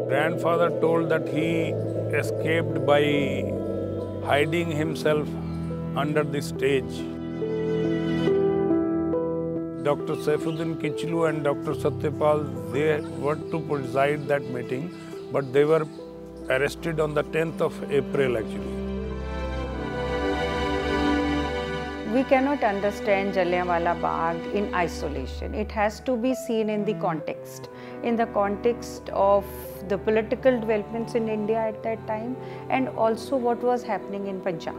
Grandfather told that he escaped by hiding himself under the stage. Dr. Saifuddin Kichlu and Dr. Satyapal, they were to preside that meeting, but they were arrested on the 10th of April actually. We cannot understand Jallianwala Bagh in isolation. It has to be seen in the context of the political developments in India at that time, and also what was happening in Punjab.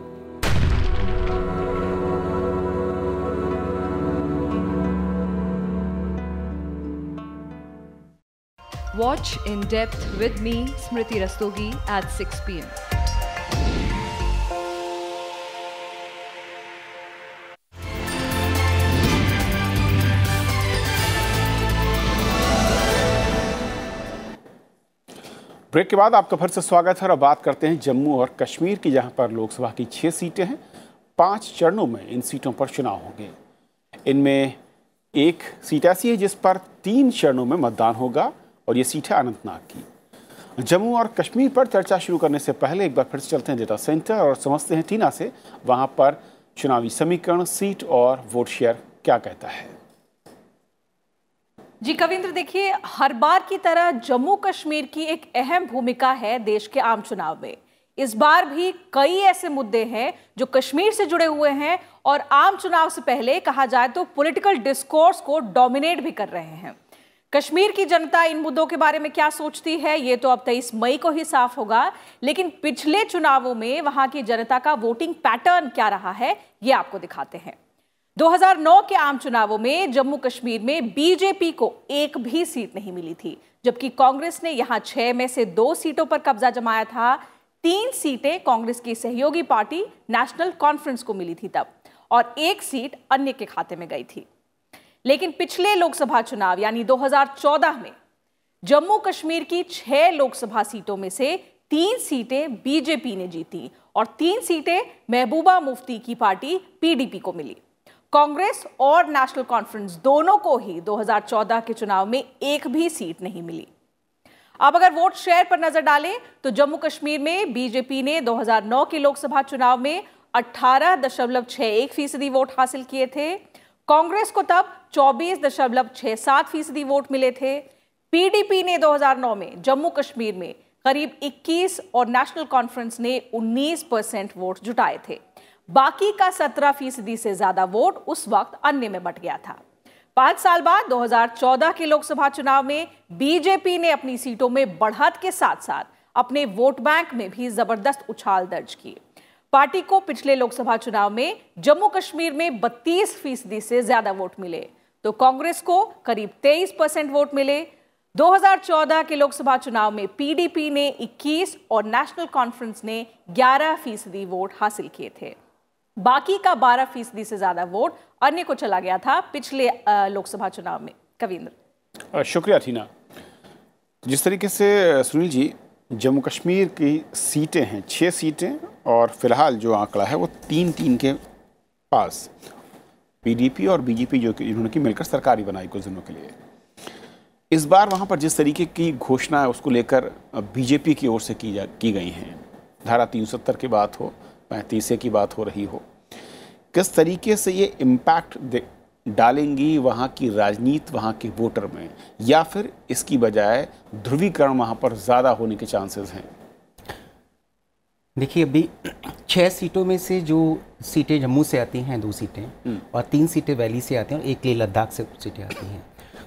Watch In Depth with me, Smriti Rastogi, at 6 p.m. Break के बाद आपका फिर से स्वागत है और बात करते हैं जम्मू और कश्मीर की, जहां पर लोकसभा की 6 सीटें हैं। 5 चरणों में इन सीटों पर चुनाव होंगे। इनमें एक सीट ऐसी है जिस पर 3 चरणों में मतदान होगा और ये सीट है अनंतनाग की। जम्मू और कश्मीर पर चर्चा शुरू करने से पहले एक बार फिर से चलते हैं डेटा सेंटर और समझते हैं टीना से वहां पर चुनावी समीकरण, सीट और वोट शेयर क्या कहता है। जी कविंद्र, देखिए, हर बार की तरह जम्मू कश्मीर की एक अहम भूमिका है देश के आम चुनाव में। इस बार भी कई ऐसे मुद्दे हैं जो कश्मीर से जुड़े हुए हैं और आम चुनाव से पहले कहा जाए तो पॉलिटिकल डिस्कोर्स को डोमिनेट भी कर रहे हैं। कश्मीर की जनता इन मुद्दों के बारे में क्या सोचती है ये तो अब 23 मई को ही साफ होगा, लेकिन पिछले चुनावों में वहां की जनता का वोटिंग पैटर्न क्या रहा है ये आपको दिखाते हैं। 2009 के आम चुनावों में जम्मू कश्मीर में बीजेपी को एक भी सीट नहीं मिली थी, जबकि कांग्रेस ने यहां 6 में से 2 सीटों पर कब्जा जमाया था। 3 सीटें कांग्रेस की सहयोगी पार्टी नेशनल कॉन्फ्रेंस को मिली थी तब, और 1 सीट अन्य के खाते में गई थी। लेकिन पिछले लोकसभा चुनाव यानी 2014 में जम्मू कश्मीर की 6 लोकसभा सीटों में से 3 सीटें बीजेपी ने जीती और 3 सीटें महबूबा मुफ्ती की पार्टी पीडीपी को मिली। कांग्रेस और नेशनल कॉन्फ्रेंस दोनों को ही 2014 के चुनाव में एक भी सीट नहीं मिली। अब अगर वोट शेयर पर नजर डालें तो जम्मू कश्मीर में बीजेपी ने 2009 के लोकसभा चुनाव में 18.61% वोट हासिल किए थे। कांग्रेस को तब 24.67% वोट मिले थे। पीडीपी ने 2009 में जम्मू कश्मीर में करीब 21 और नेशनल कॉन्फ्रेंस ने 19% वोट जुटाए थे। बाकी का 17% से ज्यादा वोट उस वक्त अन्य में बट गया था। 5 साल बाद 2014 के लोकसभा चुनाव में बीजेपी ने अपनी सीटों में बढ़त के साथ साथ अपने वोट बैंक में भी जबरदस्त उछाल दर्ज की। पार्टी को पिछले लोकसभा चुनाव में जम्मू कश्मीर में 32% से ज्यादा वोट मिले, तो कांग्रेस को करीब 23% वोट मिले। 2014 के लोकसभा चुनाव में पीडीपी ने 21 और नेशनल कॉन्फ्रेंस ने 11% वोट हासिल किए थे। बाकी का 12% से ज्यादा वोट अन्य को चला गया था पिछले लोकसभा चुनाव में। कविंद्र, शुक्रिया टीना। जिस तरीके से सुनील जी, जम्मू कश्मीर की सीटें हैं 6 सीटें और फिलहाल जो आंकड़ा है वो 3-3 के पास पीडीपी और बीजेपी जो कि इन्होंने की मिलकर सरकारी बनाई कुछ दिनों के लिए। इस बार वहां पर जिस तरीके की घोषणा है उसको लेकर बीजेपी की ओर से की गई हैं, धारा 370 की बात हो, 35 की बात हो रही हो, किस तरीके से ये इम्पैक्ट डालेंगी वहाँ की राजनीति, वहाँ के वोटर में, या फिर इसकी बजाय ध्रुवीकरण वहाँ पर ज़्यादा होने के चांसेस हैं? देखिए, अभी 6 सीटों में से जो सीटें जम्मू से आती हैं 2 सीटें और 3 सीटें वैली से आती हैं और 1 लेह लद्दाख से सीटें आती हैं,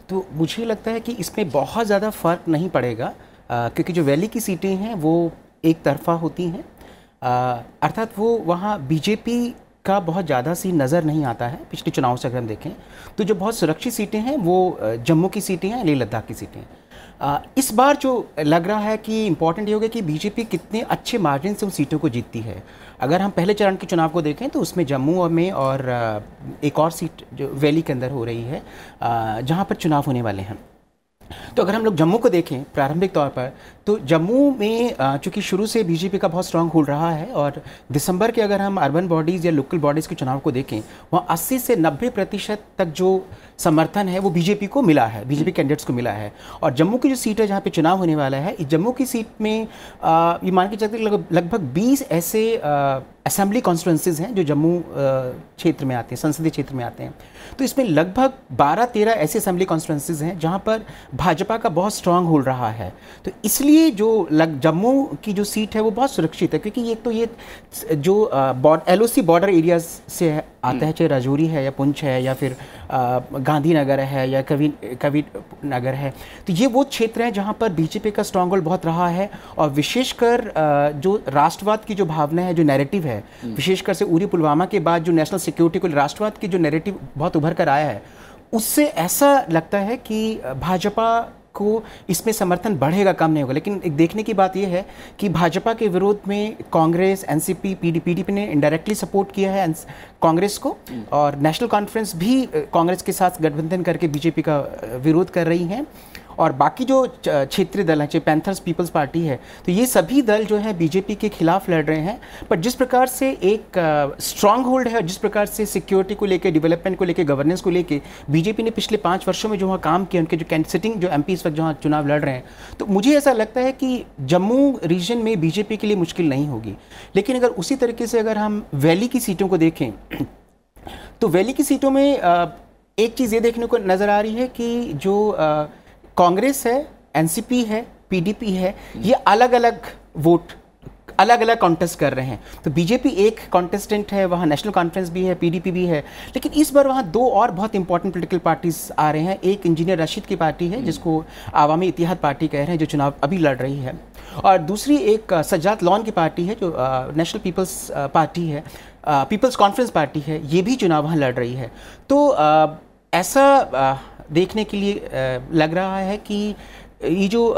तो मुझे लगता है कि इसमें बहुत ज़्यादा फ़र्क नहीं पड़ेगा, क्योंकि जो वैली की सीटें हैं वो एक तरफा होती हैं, अर्थात वो वहाँ बीजेपी का बहुत ज़्यादा सी नज़र नहीं आता है। पिछले चुनाव से अगर हम देखें तो जो बहुत सुरक्षित सीटें हैं वो जम्मू की सीटें हैं, लेह लद्दाख की सीटें हैं। इस बार जो लग रहा है कि इम्पॉर्टेंट ये होगा कि बीजेपी कितने अच्छे मार्जिन से उन सीटों को जीतती है। अगर हम पहले चरण के चुनाव को देखें तो उसमें जम्मू में और एक और सीट जो वैली के अंदर हो रही है जहाँ पर चुनाव होने वाले हैं। तो अगर हम लोग जम्मू को देखें प्रारंभिक तौर पर, तो जम्मू में चूँकि शुरू से बीजेपी का बहुत स्ट्रांग होल्ड रहा है और दिसंबर के अगर हम अर्बन बॉडीज़ या लोकल बॉडीज़ के चुनाव को देखें, वहाँ 80 से 90% तक जो समर्थन है वो बीजेपी को मिला है, बीजेपी कैंडिडेट्स को मिला है। और जम्मू की जो सीट है जहाँ पे चुनाव होने वाला है, इस जम्मू की सीट में ये मान के चलते लगभग 20 ऐसे असेंबली कॉन्स्टिट्यूंसीज हैं जो जम्मू क्षेत्र में आते हैं, संसदीय क्षेत्र में आते हैं। तो इसमें लगभग 12-13 ऐसे असेंबली कॉन्स्टिट्यूंसीज हैं जहाँ पर भाजपा का बहुत स्ट्रांग होल्ड रहा है। तो इसलिए जो जम्मू की जो सीट है वो बहुत सुरक्षित है, क्योंकि एक तो ये जो LOC बॉर्डर एरियाज से आता है, चाहे राजौरी है या पुंछ है या फिर गांधीनगर है या कवि नगर है, तो ये वो क्षेत्र हैं जहाँ पर बीजेपी का स्ट्रांग होल्ड बहुत रहा है। और विशेषकर जो राष्ट्रवाद की जो भावना है, जो नैरेटिव है, विशेषकर से उरी पुलवामा के बाद जो नेशनल सिक्योरिटी को राष्ट्रवाद की जो नैरेटिव बहुत उभर कर आया है, उससे ऐसा लगता है कि भाजपा को इसमें समर्थन बढ़ेगा, कम नहीं होगा। लेकिन एक देखने की बात यह है कि भाजपा के विरोध में कांग्रेस, एनसीपी, पीडीपी ने इनडायरेक्टली सपोर्ट किया है कांग्रेस को, और नेशनल कॉन्फ्रेंस भी कांग्रेस के साथ गठबंधन करके बीजेपी का विरोध कर रही हैं। और बाकी जो क्षेत्रीय दल हैं, चाहे पैंथर्स पीपल्स पार्टी है, तो ये सभी दल जो है बीजेपी के खिलाफ लड़ रहे हैं। पर जिस प्रकार से एक स्ट्रांग होल्ड है, जिस प्रकार से सिक्योरिटी को लेकर, डेवलपमेंट को लेकर, गवर्नेंस को लेकर बीजेपी ने पिछले 5 वर्षों में जो वहाँ काम किया, उनके जो सिटिंग जो एमपी इस वक्त जहाँ चुनाव लड़ रहे हैं, तो मुझे ऐसा लगता है कि जम्मू रीजन में बीजेपी के लिए मुश्किल नहीं होगी। लेकिन अगर उसी तरीके से अगर हम वैली की सीटों को देखें, तो वैली की सीटों में एक चीज़ ये देखने को नज़र आ रही है कि जो कांग्रेस है, एनसीपी है, पीडीपी है, ये अलग अलग वोट अलग अलग कॉन्टेस्ट कर रहे हैं। तो बीजेपी एक कॉन्टेस्टेंट है, वहाँ नेशनल कॉन्फ्रेंस भी है, पीडीपी भी है, लेकिन इस बार वहाँ 2 और बहुत इंपॉर्टेंट पॉलिटिकल पार्टीज आ रहे हैं। एक इंजीनियर रशीद की पार्टी है, जिसको आवामी इतिहाद पार्टी कह रहे हैं, जो चुनाव अभी लड़ रही है, और दूसरी एक सज्जाद लॉन की पार्टी है, जो नेशनल पीपल्स पार्टी है, पीपल्स कॉन्फ्रेंस पार्टी है, ये भी चुनाव वहाँ लड़ रही है। तो ऐसा देखने के लिए लग रहा है कि ये जो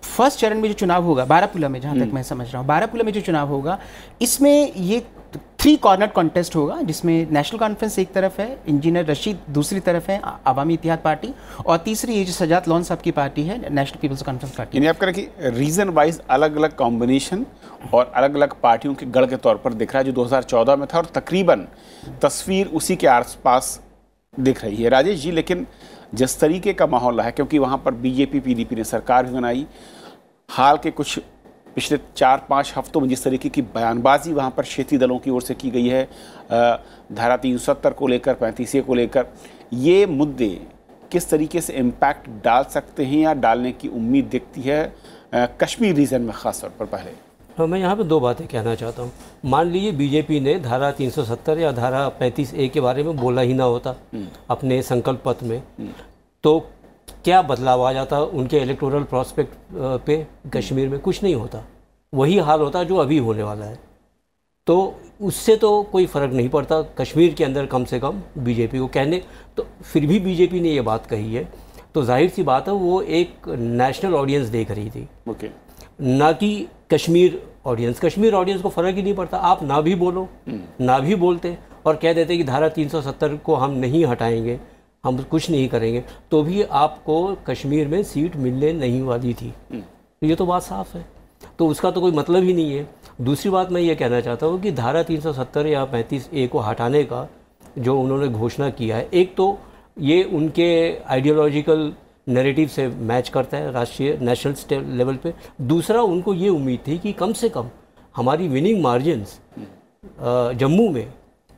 फर्स्ट चरण में जो चुनाव होगा बारापुला में, जहाँ तक मैं समझ रहा हूँ, बारापुला में जो चुनाव होगा, इसमें ये 3 कॉर्नर कॉन्टेस्ट होगा, जिसमें नेशनल कॉन्फ्रेंस एक तरफ है, इंजीनियर रशीद दूसरी तरफ है, आवामी इतिहाद पार्टी, और तीसरी ये जो सज्जाद लॉन साहब की पार्टी है, नेशनल पीपल्स कॉन्फ्रेंस पार्टी। यानी आप कह रहे हैं कि रीजन वाइज अलग अलग कॉम्बिनेशन और अलग अलग पार्टियों के गढ़ के तौर पर दिख रहा है, जो 2014 में था, और तकरीबन तस्वीर उसी के आसपास दिख रही है। राजेश जी, लेकिन जिस तरीके का माहौल रहा है, क्योंकि वहाँ पर बीजेपी पीडीपी ने सरकार भी बनाई, हाल के कुछ पिछले 4-5 हफ्तों में जिस तरीके की बयानबाजी वहाँ पर क्षेत्रीय दलों की ओर से की गई है, धारा 370 को लेकर, 35A को लेकर, ये मुद्दे किस तरीके से इम्पैक्ट डाल सकते हैं या डालने की उम्मीद दिखती है कश्मीर रीजन में ख़ास तौर पर? पहले हाँ, मैं यहाँ पे 2 बातें कहना चाहता हूँ। मान लीजिए बीजेपी ने धारा 370 या धारा 35A के बारे में बोला ही ना होता अपने संकल्प पत्र में, तो क्या बदलाव आ जाता उनके इलेक्टोरल प्रोस्पेक्ट पे? कश्मीर में कुछ नहीं होता, वही हाल होता जो अभी होने वाला है। तो उससे तो कोई फ़र्क नहीं पड़ता कश्मीर के अंदर, कम से कम बीजेपी को कहने। तो फिर भी बीजेपी ने ये बात कही है, तो जाहिर सी बात है वो एक नेशनल ऑडियंस देख रही थी, ना कि कश्मीर ऑडियंस। कश्मीर ऑडियंस को फ़र्क ही नहीं पड़ता, आप ना भी बोलो, ना भी बोलते और कह देते कि धारा 370 को हम नहीं हटाएंगे, हम कुछ नहीं करेंगे, तो भी आपको कश्मीर में सीट मिलने नहीं वाली थी। ये तो बात साफ है, तो उसका तो कोई मतलब ही नहीं है। दूसरी बात मैं ये कहना चाहता हूँ कि धारा 370 या 35A को हटाने का जो उन्होंने घोषणा किया है, एक तो ये उनके आइडियोलॉजिकल नैरेटिव से मैच करता है राष्ट्रीय नेशनल लेवल पे। दूसरा, उनको ये उम्मीद थी कि कम से कम हमारी विनिंग मार्जिन्स जम्मू में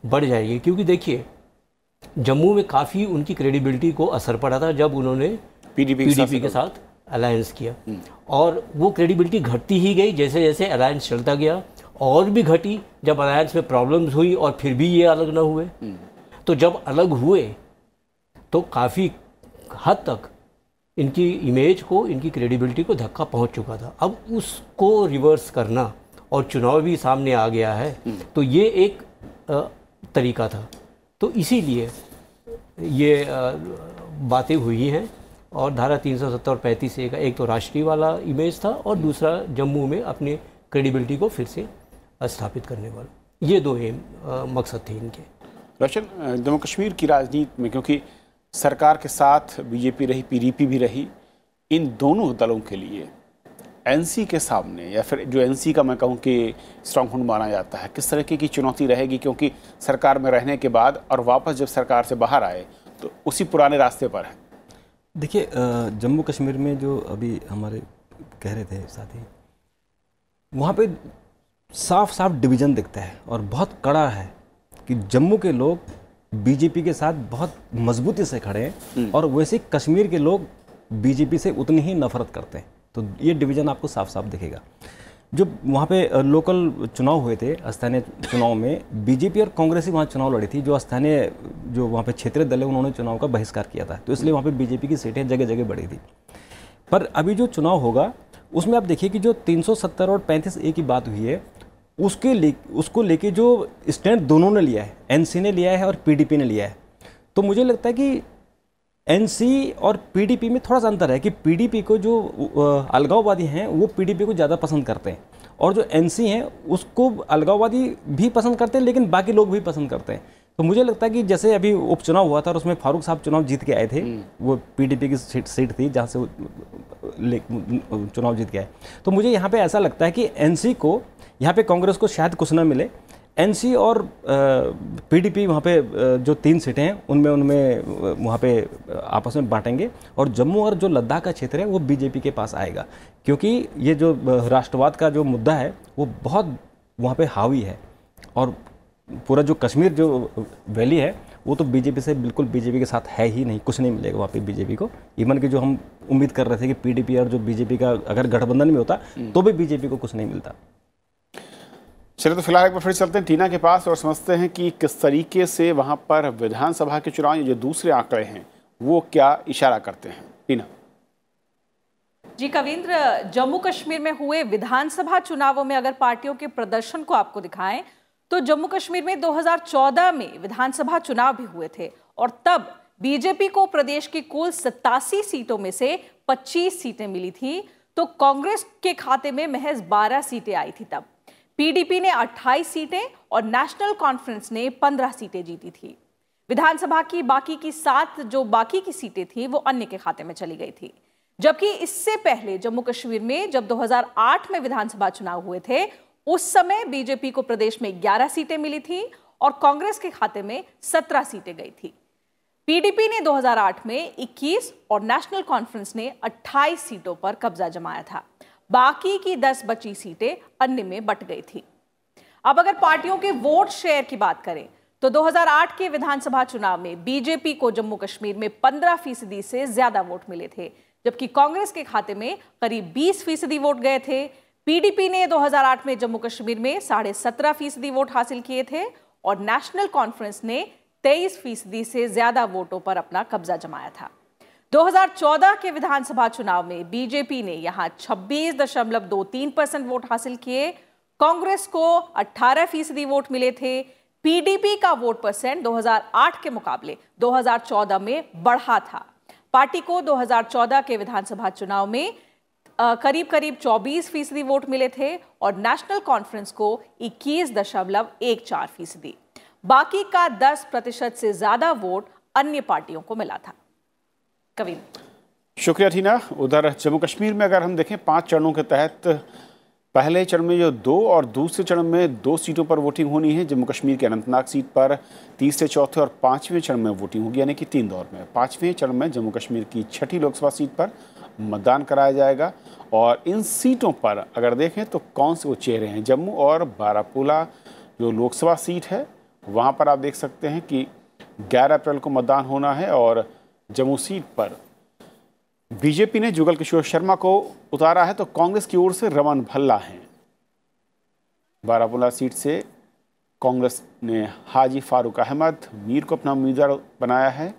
बढ़ जाएगी, क्योंकि देखिए जम्मू में काफ़ी उनकी क्रेडिबिलिटी को असर पड़ा था जब उन्होंने पीडीपी के साथ अलायंस किया, और वो क्रेडिबिलिटी घटती ही गई जैसे जैसे अलायंस चलता गया, और भी घटी जब अलायंस में प्रॉब्लम्स हुई और फिर भी ये अलग ना हुए। तो जब अलग हुए तो काफ़ी हद तक इनकी इमेज को, इनकी क्रेडिबिलिटी को धक्का पहुंच चुका था। अब उसको रिवर्स करना, और चुनाव भी सामने आ गया है, तो ये एक तरीका था। तो इसीलिए ये बातें हुई हैं, और धारा 370 और 35A का एक तो राष्ट्रीय वाला इमेज था, और दूसरा जम्मू में अपनी क्रेडिबिलिटी को फिर से स्थापित करने वाला, ये 2 मकसद थे इनके। रोशन, जम्मू कश्मीर की राजनीति में क्योंकि सरकार के साथ बीजेपी रही, पीडीपी भी रही, इन दोनों दलों के लिए एनसी के सामने, या फिर जो एनसी का मैं कहूँ कि स्ट्रॉन्ग होल्ड माना जाता है, किस तरीके की चुनौती रहेगी? क्योंकि सरकार में रहने के बाद और वापस जब सरकार से बाहर आए तो उसी पुराने रास्ते पर है। देखिए, जम्मू कश्मीर में जो अभी हमारे कह रहे थे साथी, वहाँ पे साफ साफ डिवीज़न दिखता है और बहुत कड़ा है कि जम्मू के लोग बीजेपी के साथ बहुत मजबूती से खड़े हैं, और वैसे कश्मीर के लोग बीजेपी से उतनी ही नफरत करते हैं। तो ये डिवीज़न आपको साफ साफ दिखेगा। जो वहाँ पे लोकल चुनाव हुए थे, स्थानीय चुनाव में बीजेपी और कांग्रेस ही वहाँ चुनाव लड़ी थी। जो स्थानीय जो वहाँ पे क्षेत्रीय दल है, उन्होंने चुनाव का बहिष्कार किया था, तो इसलिए वहाँ पे बीजेपी की सीटें जगह जगह बढ़ी थी। पर अभी जो चुनाव होगा उसमें आप देखिए कि जो 370 और 35A की बात हुई है, उसको लेके जो स्टैंड दोनों ने लिया है, एनसी ने लिया है और पीडीपी ने लिया है, तो मुझे लगता है कि एनसी और पीडीपी में थोड़ा सा अंतर है कि पीडीपी को जो अलगाववादी हैं वो पीडीपी को ज़्यादा पसंद करते हैं, और जो एनसी हैं उसको अलगाववादी भी पसंद करते हैं लेकिन बाकी लोग भी पसंद करते हैं। तो मुझे लगता है कि जैसे अभी उपचुनाव हुआ था और उसमें फारूक साहब चुनाव जीत के आए थे, वो पीडीपी की सीट थी जहाँ से वो चुनाव जीत के आए, तो मुझे यहाँ पे ऐसा लगता है कि एनसी को यहाँ पे कांग्रेस को शायद कुछ ना मिले। एनसी और पीडीपी वहाँ पे जो 3 सीटें हैं उनमें वहाँ पे आपस में बांटेंगे, और जम्मू और जो लद्दाख का क्षेत्र है वो बीजेपी के पास आएगा, क्योंकि ये जो राष्ट्रवाद का जो मुद्दा है वो बहुत वहाँ पे हावी है, और पूरा जो कश्मीर जो वैली है वो तो बीजेपी से बिल्कुल बीजेपी के साथ है ही नहीं, कुछ नहीं मिलेगा वहाँ पे बीजेपी को। इवन कि जो हम उम्मीद कर रहे थे कि पीडीपी और जो बीजेपी का अगर गठबंधन में होता तो भी बीजेपी को कुछ नहीं मिलता। चलिए, तो फिलहाल एक बार फिर चलते हैं टीना के पास और समझते हैं कि किस तरीके से वहाँ पर विधानसभा के चुनाव जो दूसरे आंकड़े हैं वो क्या इशारा करते हैं। टीना जी कविंद्र, जम्मू कश्मीर में हुए विधानसभा चुनावों में अगर पार्टियों के प्रदर्शन को आपको दिखाएं तो जम्मू कश्मीर में 2014 में विधानसभा चुनाव भी हुए थे, और तब बीजेपी को प्रदेश की कुल 87 सीटों में से 25 सीटें मिली थी, तो कांग्रेस के खाते में महज 12 सीटें आई थी। तब पीडीपी ने 28 सीटें और नेशनल कॉन्फ्रेंस ने 15 सीटें जीती थी। विधानसभा की बाकी की 7 सीटें थी वो अन्य के खाते में चली गई थी। जबकि इससे पहले जम्मू कश्मीर में जब 2008 में विधानसभा चुनाव हुए थे उस समय बीजेपी को प्रदेश में 11 सीटें मिली थी और कांग्रेस के खाते में 17 सीटें गई थी। पीडीपी ने 2008 में 21 और नेशनल कॉन्फ्रेंस ने 28 सीटों पर कब्जा जमाया था। बाकी की 10 बची सीटें अन्य में बट गई थी। अब अगर पार्टियों के वोट शेयर की बात करें तो 2008 के विधानसभा चुनाव में बीजेपी को जम्मू कश्मीर में 15% से ज्यादा वोट मिले थे, जबकि कांग्रेस के खाते में करीब 20% वोट गए थे। पीडीपी ने 2008 में जम्मू कश्मीर में 17.5% वोट हासिल किए थे और नेशनल कॉन्फ्रेंस ने 23% से ज्यादा वोटों पर अपना कब्जा जमाया था। 2014 के विधानसभा चुनाव में बीजेपी ने यहां 26.23% वोट हासिल किए, कांग्रेस को 18% वोट मिले थे। पीडीपी का वोट परसेंट 2008 के मुकाबले 2014 में बढ़ा था। पार्टी को 2014 के विधानसभा चुनाव में करीब 24% वोट मिले थे और नेशनल कॉन्फ्रेंस को 21.14%। बाकी का 10% से ज्यादा वोट अन्य पार्टियों को मिला था। कविन, शुक्रिया टीना। उधर जम्मू कश्मीर में अगर हम देखें 5 चरणों के तहत पहले चरण में जो 2 और दूसरे चरण में 2 सीटों पर वोटिंग होनी है। जम्मू कश्मीर के अनंतनाग सीट पर तीसरे, चौथे और 5वें चरण में वोटिंग होगी, यानी कि 3 दौर में। 5वें चरण में जम्मू कश्मीर की 6ठी लोकसभा सीट पर मतदान कराया जाएगा और इन सीटों पर अगर देखें तो कौन से वो चेहरे हैं। जम्मू और बारामूला जो लोकसभा सीट है वहाँ पर आप देख सकते हैं कि 11 अप्रैल को मतदान होना है और जम्मू सीट पर बीजेपी ने जुगल किशोर शर्मा को उतारा है तो कांग्रेस की ओर से रमन भल्ला हैं। बारामूला सीट से कांग्रेस ने हाजी फारूक अहमद मीर को अपना उम्मीदवार बनाया है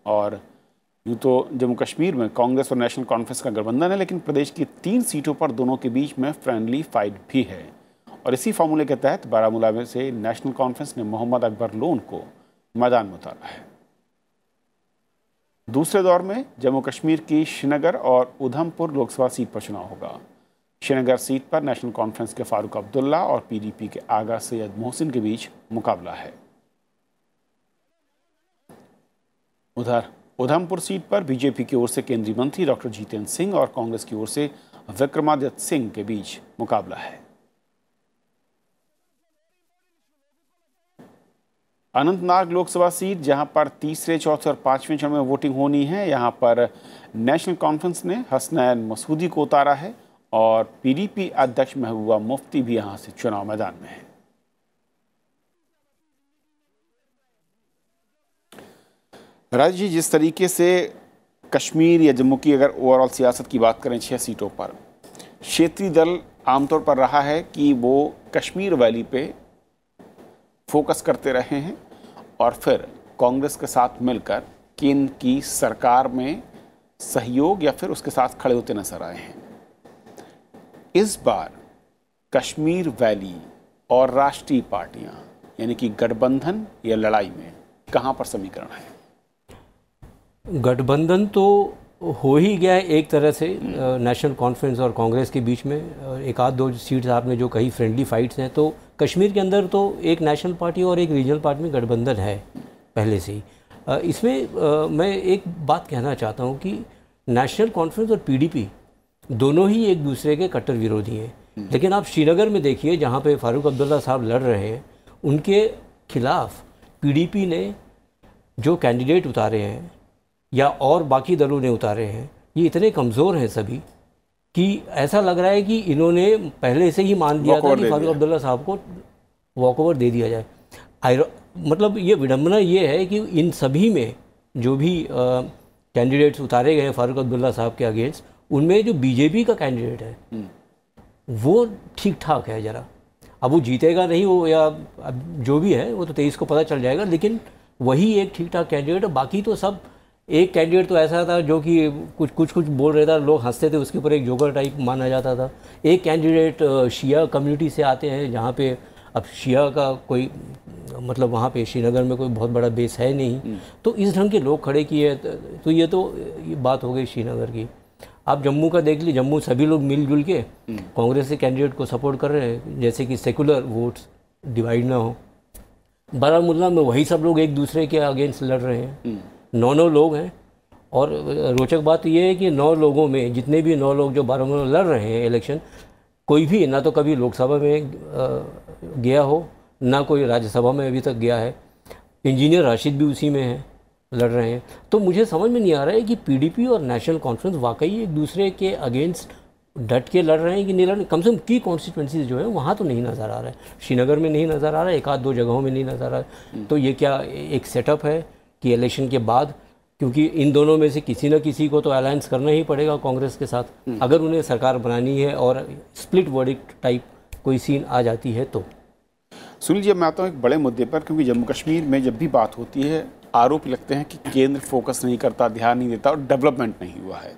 और यूँ तो जम्मू कश्मीर में कांग्रेस और नेशनल कॉन्फ्रेंस का गठबंधन है, लेकिन प्रदेश की 3 सीटों पर दोनों के बीच में फ्रेंडली फाइट भी है और इसी फार्मूले के तहत बारामूला में से नेशनल कॉन्फ्रेंस ने मोहम्मद अकबर लोन को मैदान में उतारा है। दूसरे दौर में जम्मू कश्मीर की श्रीनगर और उधमपुर लोकसभा सीट पर चुनाव होगा। श्रीनगर सीट पर नेशनल कॉन्फ्रेंस के फारूक अब्दुल्ला और पीडीपी के आगा सैयद मोहसिन के बीच मुकाबला है। उधर उधमपुर सीट पर बीजेपी की ओर से केंद्रीय मंत्री डॉक्टर जितेंद्र सिंह और कांग्रेस की ओर से विक्रमादित्य सिंह के बीच मुकाबला है। अनंतनाग लोकसभा सीट जहां पर तीसरे, चौथे और 5वें चरण में वोटिंग होनी है, यहां पर नेशनल कॉन्फ्रेंस ने हसनैन मसूदी को उतारा है और पीडीपी अध्यक्ष महबूबा मुफ्ती भी यहां से चुनाव मैदान में है। राज जी, जिस तरीके से कश्मीर या जम्मू की अगर ओवरऑल सियासत की बात करें 6 सीटों पर, क्षेत्रीय दल आमतौर पर रहा है कि वो कश्मीर वैली पे फोकस करते रहे हैं और फिर कांग्रेस के साथ मिलकर केंद्र की सरकार में सहयोग या फिर उसके साथ खड़े होते नजर आए हैं। इस बार कश्मीर वैली और राष्ट्रीय पार्टियां यानी कि गठबंधन या लड़ाई में कहां पर समीकरण है? गठबंधन तो हो ही गया है एक तरह से नेशनल कॉन्फ्रेंस और कांग्रेस के बीच में। एक आध दो सीट्स आपने जो कही फ्रेंडली फाइट्स हैं, तो कश्मीर के अंदर तो एक नेशनल पार्टी और एक रीजनल पार्टी में गठबंधन है पहले से ही। इसमें मैं एक बात कहना चाहता हूँ कि नेशनल कॉन्फ्रेंस और पीडीपी दोनों ही एक दूसरे के कट्टर विरोधी हैं। लेकिन आप श्रीनगर में देखिए, जहाँ पे फारूक अब्दुल्ला साहब लड़ रहे हैं, उनके खिलाफ पीडीपी ने जो कैंडिडेट उतारे हैं या और बाकी दलों ने उतारे हैं, ये इतने कमज़ोर हैं सभी कि ऐसा लग रहा है कि इन्होंने पहले से ही मान लिया था कि फारूक अब्दुल्ला साहब को वॉकओवर दे दिया जाए। मतलब ये विडंबना ये है कि इन सभी में जो भी कैंडिडेट्स उतारे गए हैं फारूक अब्दुल्ला साहब के अगेंस्ट, उनमें जो बीजेपी का कैंडिडेट है वो ठीक ठाक है ज़रा। अब वो जीतेगा नहीं, वो या अब जो भी है वो तो 23 को पता चल जाएगा, लेकिन वही एक ठीक ठाक कैंडिडेट है। बाकी तो सब, एक कैंडिडेट तो ऐसा था जो कि कुछ बोल रहा था, लोग हंसते थे, उसके ऊपर एक जोकर टाइप माना जाता था। एक कैंडिडेट शिया कम्युनिटी से आते हैं, जहाँ पे अब शिया का कोई मतलब वहाँ पे श्रीनगर में कोई बहुत बड़ा बेस है नहीं, तो इस ढंग के लोग खड़े किए। तो ये बात हो गई श्रीनगर की। आप जम्मू का देख लीजिए, जम्मू सभी लोग मिलजुल के कांग्रेस के कैंडिडेट को सपोर्ट कर रहे हैं, जैसे कि सेकुलर वोट्स डिवाइड ना हो। बारामूला में वही सब लोग एक दूसरे के अगेंस्ट लड़ रहे हैं। 9 लोग हैं, और रोचक बात यह है कि 9 लोगों में, जितने भी 9 लोग जो बारामूला लड़ रहे हैं इलेक्शन, कोई भी ना तो कभी लोकसभा में गया हो, ना कोई राज्यसभा में अभी तक गया है। इंजीनियर राशिद भी उसी में है, लड़ रहे हैं। तो मुझे समझ में नहीं आ रहा है कि पीडीपी और नेशनल कॉन्फ्रेंस वाकई एक दूसरे के अगेंस्ट डट के लड़ रहे हैं कि नहीं लड़ रहे। कम से कम की कॉन्स्टिट्यूंसीज जो है वहाँ तो नहीं नज़र आ रहा है। श्रीनगर में नहीं नज़र आ रहा है, एक आध दो जगहों में नहीं नज़र आ रहा है। तो ये क्या एक सेटअप है कि इलेक्शन के बाद, क्योंकि इन दोनों में से किसी न किसी को तो अलायंस करना ही पड़ेगा कांग्रेस के साथ, अगर उन्हें सरकार बनानी है और स्प्लिट वर्डिक्ट टाइप कोई सीन आ जाती है तो। सुनील जी, मैं आता हूँ एक बड़े मुद्दे पर, क्योंकि जम्मू कश्मीर में जब भी बात होती है आरोप लगते हैं कि केंद्र फोकस नहीं करता, ध्यान नहीं देता और डेवलपमेंट नहीं हुआ है।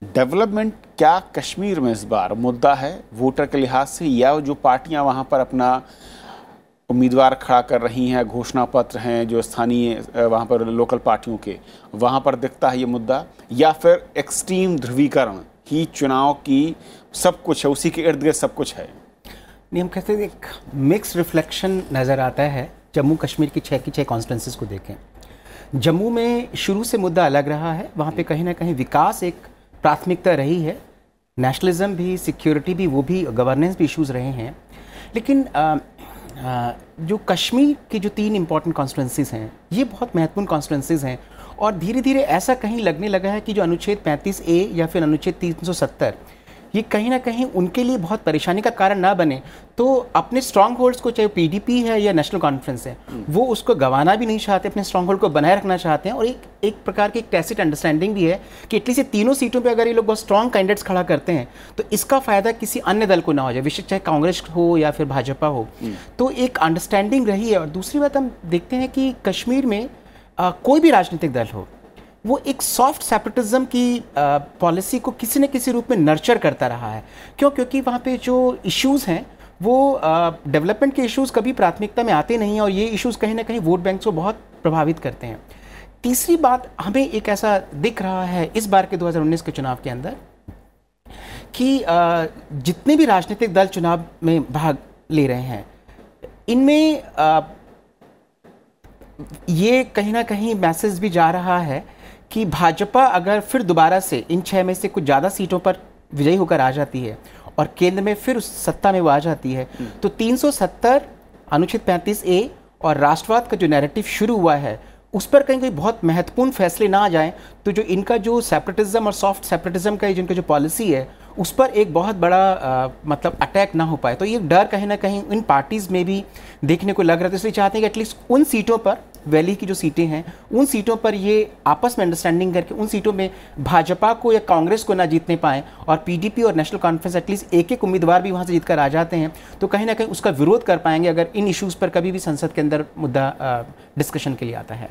डेवलपमेंट क्या कश्मीर में इस बार मुद्दा है वोटर के लिहाज से, या जो पार्टियां वहां पर अपना उम्मीदवार खड़ा कर रही हैं, घोषणा पत्र हैं जो स्थानीय वहां पर लोकल पार्टियों के, वहां पर दिखता है ये मुद्दा, या फिर एक्सट्रीम ध्रुवीकरण ही चुनाव की सब कुछ है, उसी के इर्द गिर्द सब कुछ है? नहीं, हम कहते हैं एक मिक्स रिफ्लेक्शन नज़र आता है जम्मू कश्मीर की 6 कॉन्स्टिट्यूंसीज को देखें। जम्मू में शुरू से मुद्दा अलग रहा है, वहाँ पे कहीं ना कहीं विकास एक प्राथमिकता रही है, नेशनलिज्म भी, सिक्योरिटी भी, वो भी, गवर्नेंस भी इश्यूज रहे हैं। लेकिन जो कश्मीर की जो 3 इंपॉर्टेंट कॉन्स्टिट्यूंसीज हैं, ये बहुत महत्वपूर्ण कॉन्स्टिट्यूंसीज हैं, और धीरे धीरे ऐसा कहीं लगने लगा है कि जो अनुच्छेद 35A या फिर अनुच्छेद 370, ये कहीं ना कहीं उनके लिए बहुत परेशानी का कारण ना बने, तो अपने स्ट्रॉन्ग होल्ड्स को, चाहे पीडीपी है या नेशनल कॉन्फ्रेंस है, वो उसको गंवाना भी नहीं चाहते, अपने स्ट्रॉन्ग होल्ड को बनाए रखना चाहते हैं। और एक प्रकार की टैसिट अंडरस्टैंडिंग भी है कि एटलीस्ट ये तीनों सीटों पे अगर ये लोग बहुत स्ट्रॉन्ग कैंडिडेट्स खड़ा करते हैं तो इसका फायदा किसी अन्य दल को ना हो जाए, विशेष चाहे कांग्रेस हो या फिर भाजपा हो। तो एक अंडरस्टैंडिंग रही है। और दूसरी बात हम देखते हैं कि कश्मीर में कोई भी राजनीतिक दल हो, वो एक सॉफ्ट सेपरेटिज्म की पॉलिसी को किसी न किसी रूप में नर्चर करता रहा है। क्योंकि वहाँ पे जो इश्यूज़ हैं वो डेवलपमेंट के इश्यूज़ कभी प्राथमिकता में आते नहीं हैं, और ये इश्यूज़ कहीं ना कहीं वोट बैंक को बहुत प्रभावित करते हैं। तीसरी बात, हमें एक ऐसा दिख रहा है इस बार के 2019 के चुनाव के अंदर कि जितने भी राजनीतिक दल चुनाव में भाग ले रहे हैं, इनमें ये कहीं ना कहीं मैसेज भी जा रहा है कि भाजपा अगर फिर दोबारा से इन 6 में से कुछ ज़्यादा सीटों पर विजयी होकर आ जाती है और केंद्र में फिर उस सत्ता में वो आ जाती है, तो 370, अनुच्छेद 35A और राष्ट्रवाद का जो नैरेटिव शुरू हुआ है उस पर कहीं कोई बहुत महत्वपूर्ण फैसले ना आ जाएं, तो जो इनका जो सेपरेटिज्म और सॉफ्ट सेपरेटिज्म का जिनका जो पॉलिसी है उस पर एक बहुत बड़ा मतलब अटैक ना हो पाए। तो ये डर कहीं ना कहीं इन पार्टीज़ में भी देखने को लग रहा है। तो इसलिए चाहते हैं कि एटलीस्ट उन सीटों पर, वैली की जो सीटें हैं, उन सीटों पर ये आपस में अंडरस्टैंडिंग करके उन सीटों में भाजपा को या कांग्रेस को ना जीतने पाएँ, और पीडीपी और नेशनल कॉन्फ्रेंस एटलीस्ट एक उम्मीदवार भी वहाँ से जीत कर आ जाते हैं, तो कहीं ना कहीं उसका विरोध कर पाएंगे अगर इन इश्यूज़ पर कभी भी संसद के अंदर मुद्दा डिस्कशन के लिए आता है।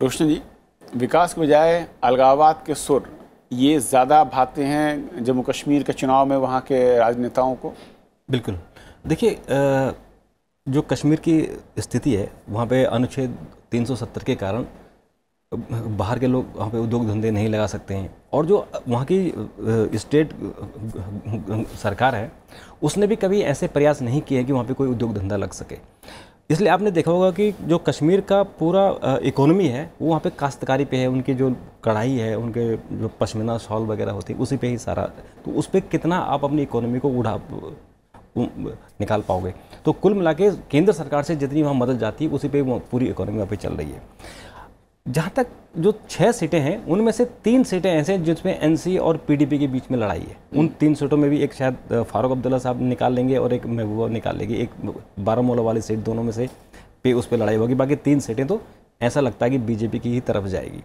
रोशनी जी, विकास के बजाय अलगाववाद के सुर ये ज़्यादा भाते हैं जम्मू कश्मीर के चुनाव में वहाँ के राजनेताओं को? बिल्कुल। देखिए, जो कश्मीर की स्थिति है वहाँ पे अनुच्छेद 370 के कारण बाहर के लोग वहाँ पे उद्योग धंधे नहीं लगा सकते हैं। और जो वहाँ की स्टेट सरकार है उसने भी कभी ऐसे प्रयास नहीं किए कि वहाँ पे कोई उद्योग धंधा लग सके। इसलिए आपने देखा होगा कि जो कश्मीर का पूरा इकोनॉमी है वो वहाँ पे काश्तकारी पे है, उनकी जो कढ़ाई है, उनके जो पश्मीना शॉल वगैरह होती है उसी पे ही सारा, तो उस पर कितना आप अपनी इकोनॉमी को निकाल पाओगे। तो कुल मिला के केंद्र सरकार से जितनी वहाँ मदद जाती है उसी पे पूरी इकोनॉमी वहाँ पे चल रही है। जहाँ तक जो 6 सीटें हैं उनमें से 3 सीटें ऐसे हैं जिसमें एनसी और पीडीपी के बीच में लड़ाई है। उन 3 सीटों में भी एक शायद फारूक अब्दुल्ला साहब निकाल लेंगे और एक महबूबा निकाल लेंगे, एक बारामूला वाली सीट, दोनों में से पे उस पर लड़ाई होगी। बाकी 3 सीटें तो ऐसा लगता है कि बीजेपी की ही तरफ जाएगी।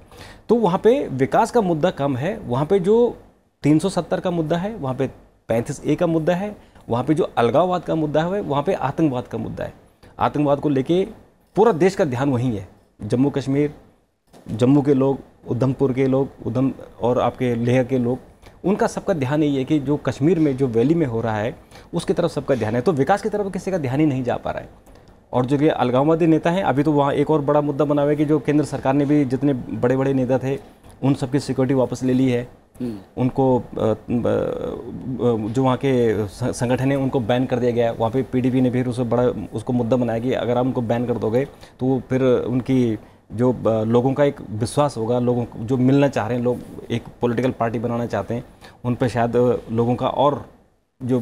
तो वहाँ पे विकास का मुद्दा कम है, वहाँ पे जो 370 का मुद्दा है, वहाँ पे 35A का मुद्दा है, वहाँ पे जो अलगाववाद का मुद्दा है, वहाँ पे आतंकवाद का मुद्दा है। आतंकवाद को लेके पूरा देश का ध्यान वहीं है। जम्मू कश्मीर, जम्मू के लोग, उधमपुर के लोग, और आपके लेह के लोग, उनका सबका ध्यान यही है कि जो कश्मीर में जो वैली में हो रहा है उसकी तरफ सबका ध्यान है। तो विकास की तरफ किसी का ध्यान ही नहीं जा पा रहा है। और जो कि अलगाववादी नेता हैं, अभी तो वहाँ एक और बड़ा मुद्दा बना हुआ है कि जो केंद्र सरकार ने भी जितने बड़े बड़े नेता थे उन सबकी सिक्योरिटी वापस ले ली है। उनको जो वहाँ के संगठन है उनको बैन कर दिया गया है। वहाँ पे पीडीपी ने भी उसको मुद्दा बनाया कि अगर आप उनको बैन कर दोगे तो फिर उनकी जो लोगों का एक विश्वास होगा, लोगों जो मिलना चाह रहे हैं, लोग एक पॉलिटिकल पार्टी बनाना चाहते हैं, उन पर शायद लोगों का और जो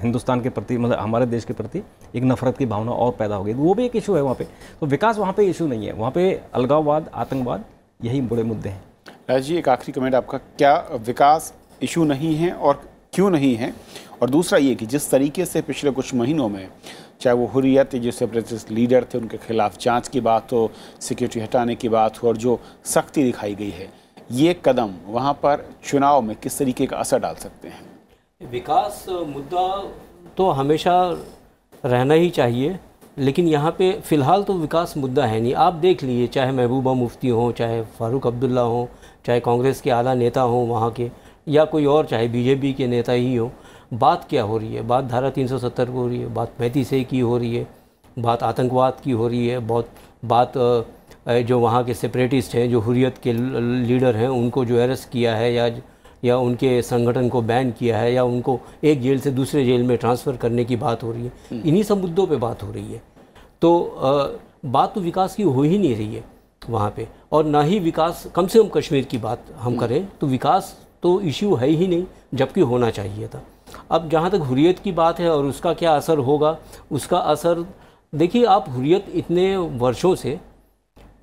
हिंदुस्तान के प्रति, मतलब हमारे देश के प्रति एक नफरत की भावना और पैदा होगी। वो भी एक इशू है वहाँ पे। तो विकास वहाँ पे इशू नहीं है, वहाँ पे अलगाववाद, आतंकवाद, यही बड़े मुद्दे हैं। राज जी, एक आखिरी कमेंट आपका, क्या विकास इशू नहीं है और क्यों नहीं है? और दूसरा ये कि जिस तरीके से पिछले कुछ महीनों में चाहे वो हुर्रियत जो सेपरेटिस्ट लीडर थे उनके खिलाफ जांच की बात हो, सिक्योरिटी हटाने की बात हो, और जो सख्ती दिखाई गई है, ये कदम वहाँ पर चुनाव में किस तरीके का असर डाल सकते हैं? विकास मुद्दा तो हमेशा रहना ही चाहिए, लेकिन यहाँ पे फ़िलहाल तो विकास मुद्दा है नहीं। आप देख लीजिए, चाहे महबूबा मुफ्ती हो, चाहे फारूक अब्दुल्ला हो, चाहे कांग्रेस के आला नेता हो वहाँ के, या कोई और, चाहे बीजेपी के नेता ही हो, बात क्या हो रही है? बात धारा 370 की हो रही है, बात 35A की हो रही है, बात आतंकवाद की हो रही है, बात जो वहाँ के सेपरेटिस्ट हैं, जो हुर्रियत के लीडर हैं, उनको जो अरेस्ट किया है या उनके संगठन को बैन किया है, या उनको एक जेल से दूसरे जेल में ट्रांसफ़र करने की बात हो रही है। इन्हीं सब मुद्दों पे बात हो रही है। तो बात तो विकास की हो ही नहीं रही है वहाँ पे, और ना ही विकास, कम से कम कश्मीर की बात हम करें तो विकास तो इश्यू है ही नहीं, जबकि होना चाहिए था। अब जहाँ तक हुर्रियत की बात है और उसका क्या असर होगा, उसका असर देखिए, आप हुर्रियत इतने वर्षों से,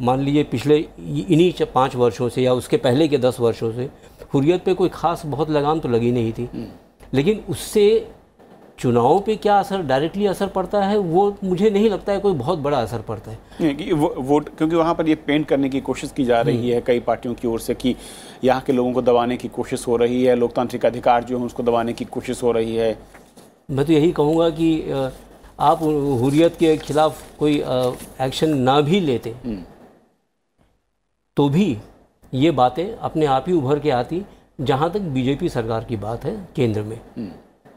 मान लीजिए पिछले इन्हीं 5 वर्षों से या उसके पहले के 10 वर्षों से हुर्रियत पे कोई ख़ास बहुत लगाम तो लगी नहीं थी, लेकिन उससे चुनाव पे क्या असर, डायरेक्टली असर पड़ता है, वो मुझे नहीं लगता है कोई बहुत बड़ा असर पड़ता है। कि वोट, क्योंकि वहाँ पर ये पेंट करने की कोशिश की जा रही है कई पार्टियों की ओर से कि यहाँ के लोगों को दबाने की कोशिश हो रही है, लोकतांत्रिक अधिकार जो है उसको दबाने की कोशिश हो रही है। मैं तो यही कहूँगा कि आप हुर्रियत के खिलाफ कोई एक्शन ना भी लेते तो भी ये बातें अपने आप ही उभर के आती। जहाँ तक बीजेपी सरकार की बात है केंद्र में,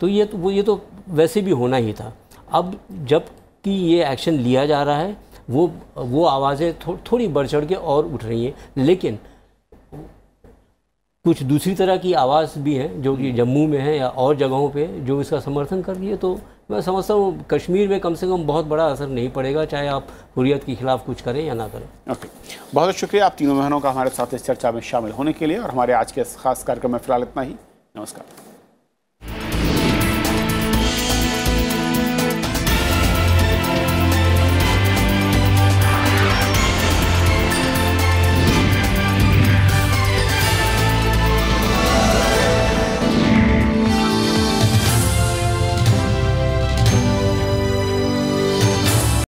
तो ये तो वैसे भी होना ही था। अब जब कि ये एक्शन लिया जा रहा है, वो आवाज़ें थोड़ी बढ़ चढ़ के और उठ रही हैं, लेकिन कुछ दूसरी तरह की आवाज़ भी है जो कि जम्मू में है या और जगहों पे जो इसका समर्थन कर रही है। तो मैं समझता हूँ कश्मीर में कम से कम बहुत बड़ा असर नहीं पड़ेगा, चाहे आप हुर्रियत के खिलाफ कुछ करें या ना करें। ओके, बहुत शुक्रिया आप तीनों बहनों का हमारे साथ इस चर्चा में शामिल होने के लिए, और हमारे आज के खास कार्यक्रम में फिलहाल इतना ही। नमस्कार।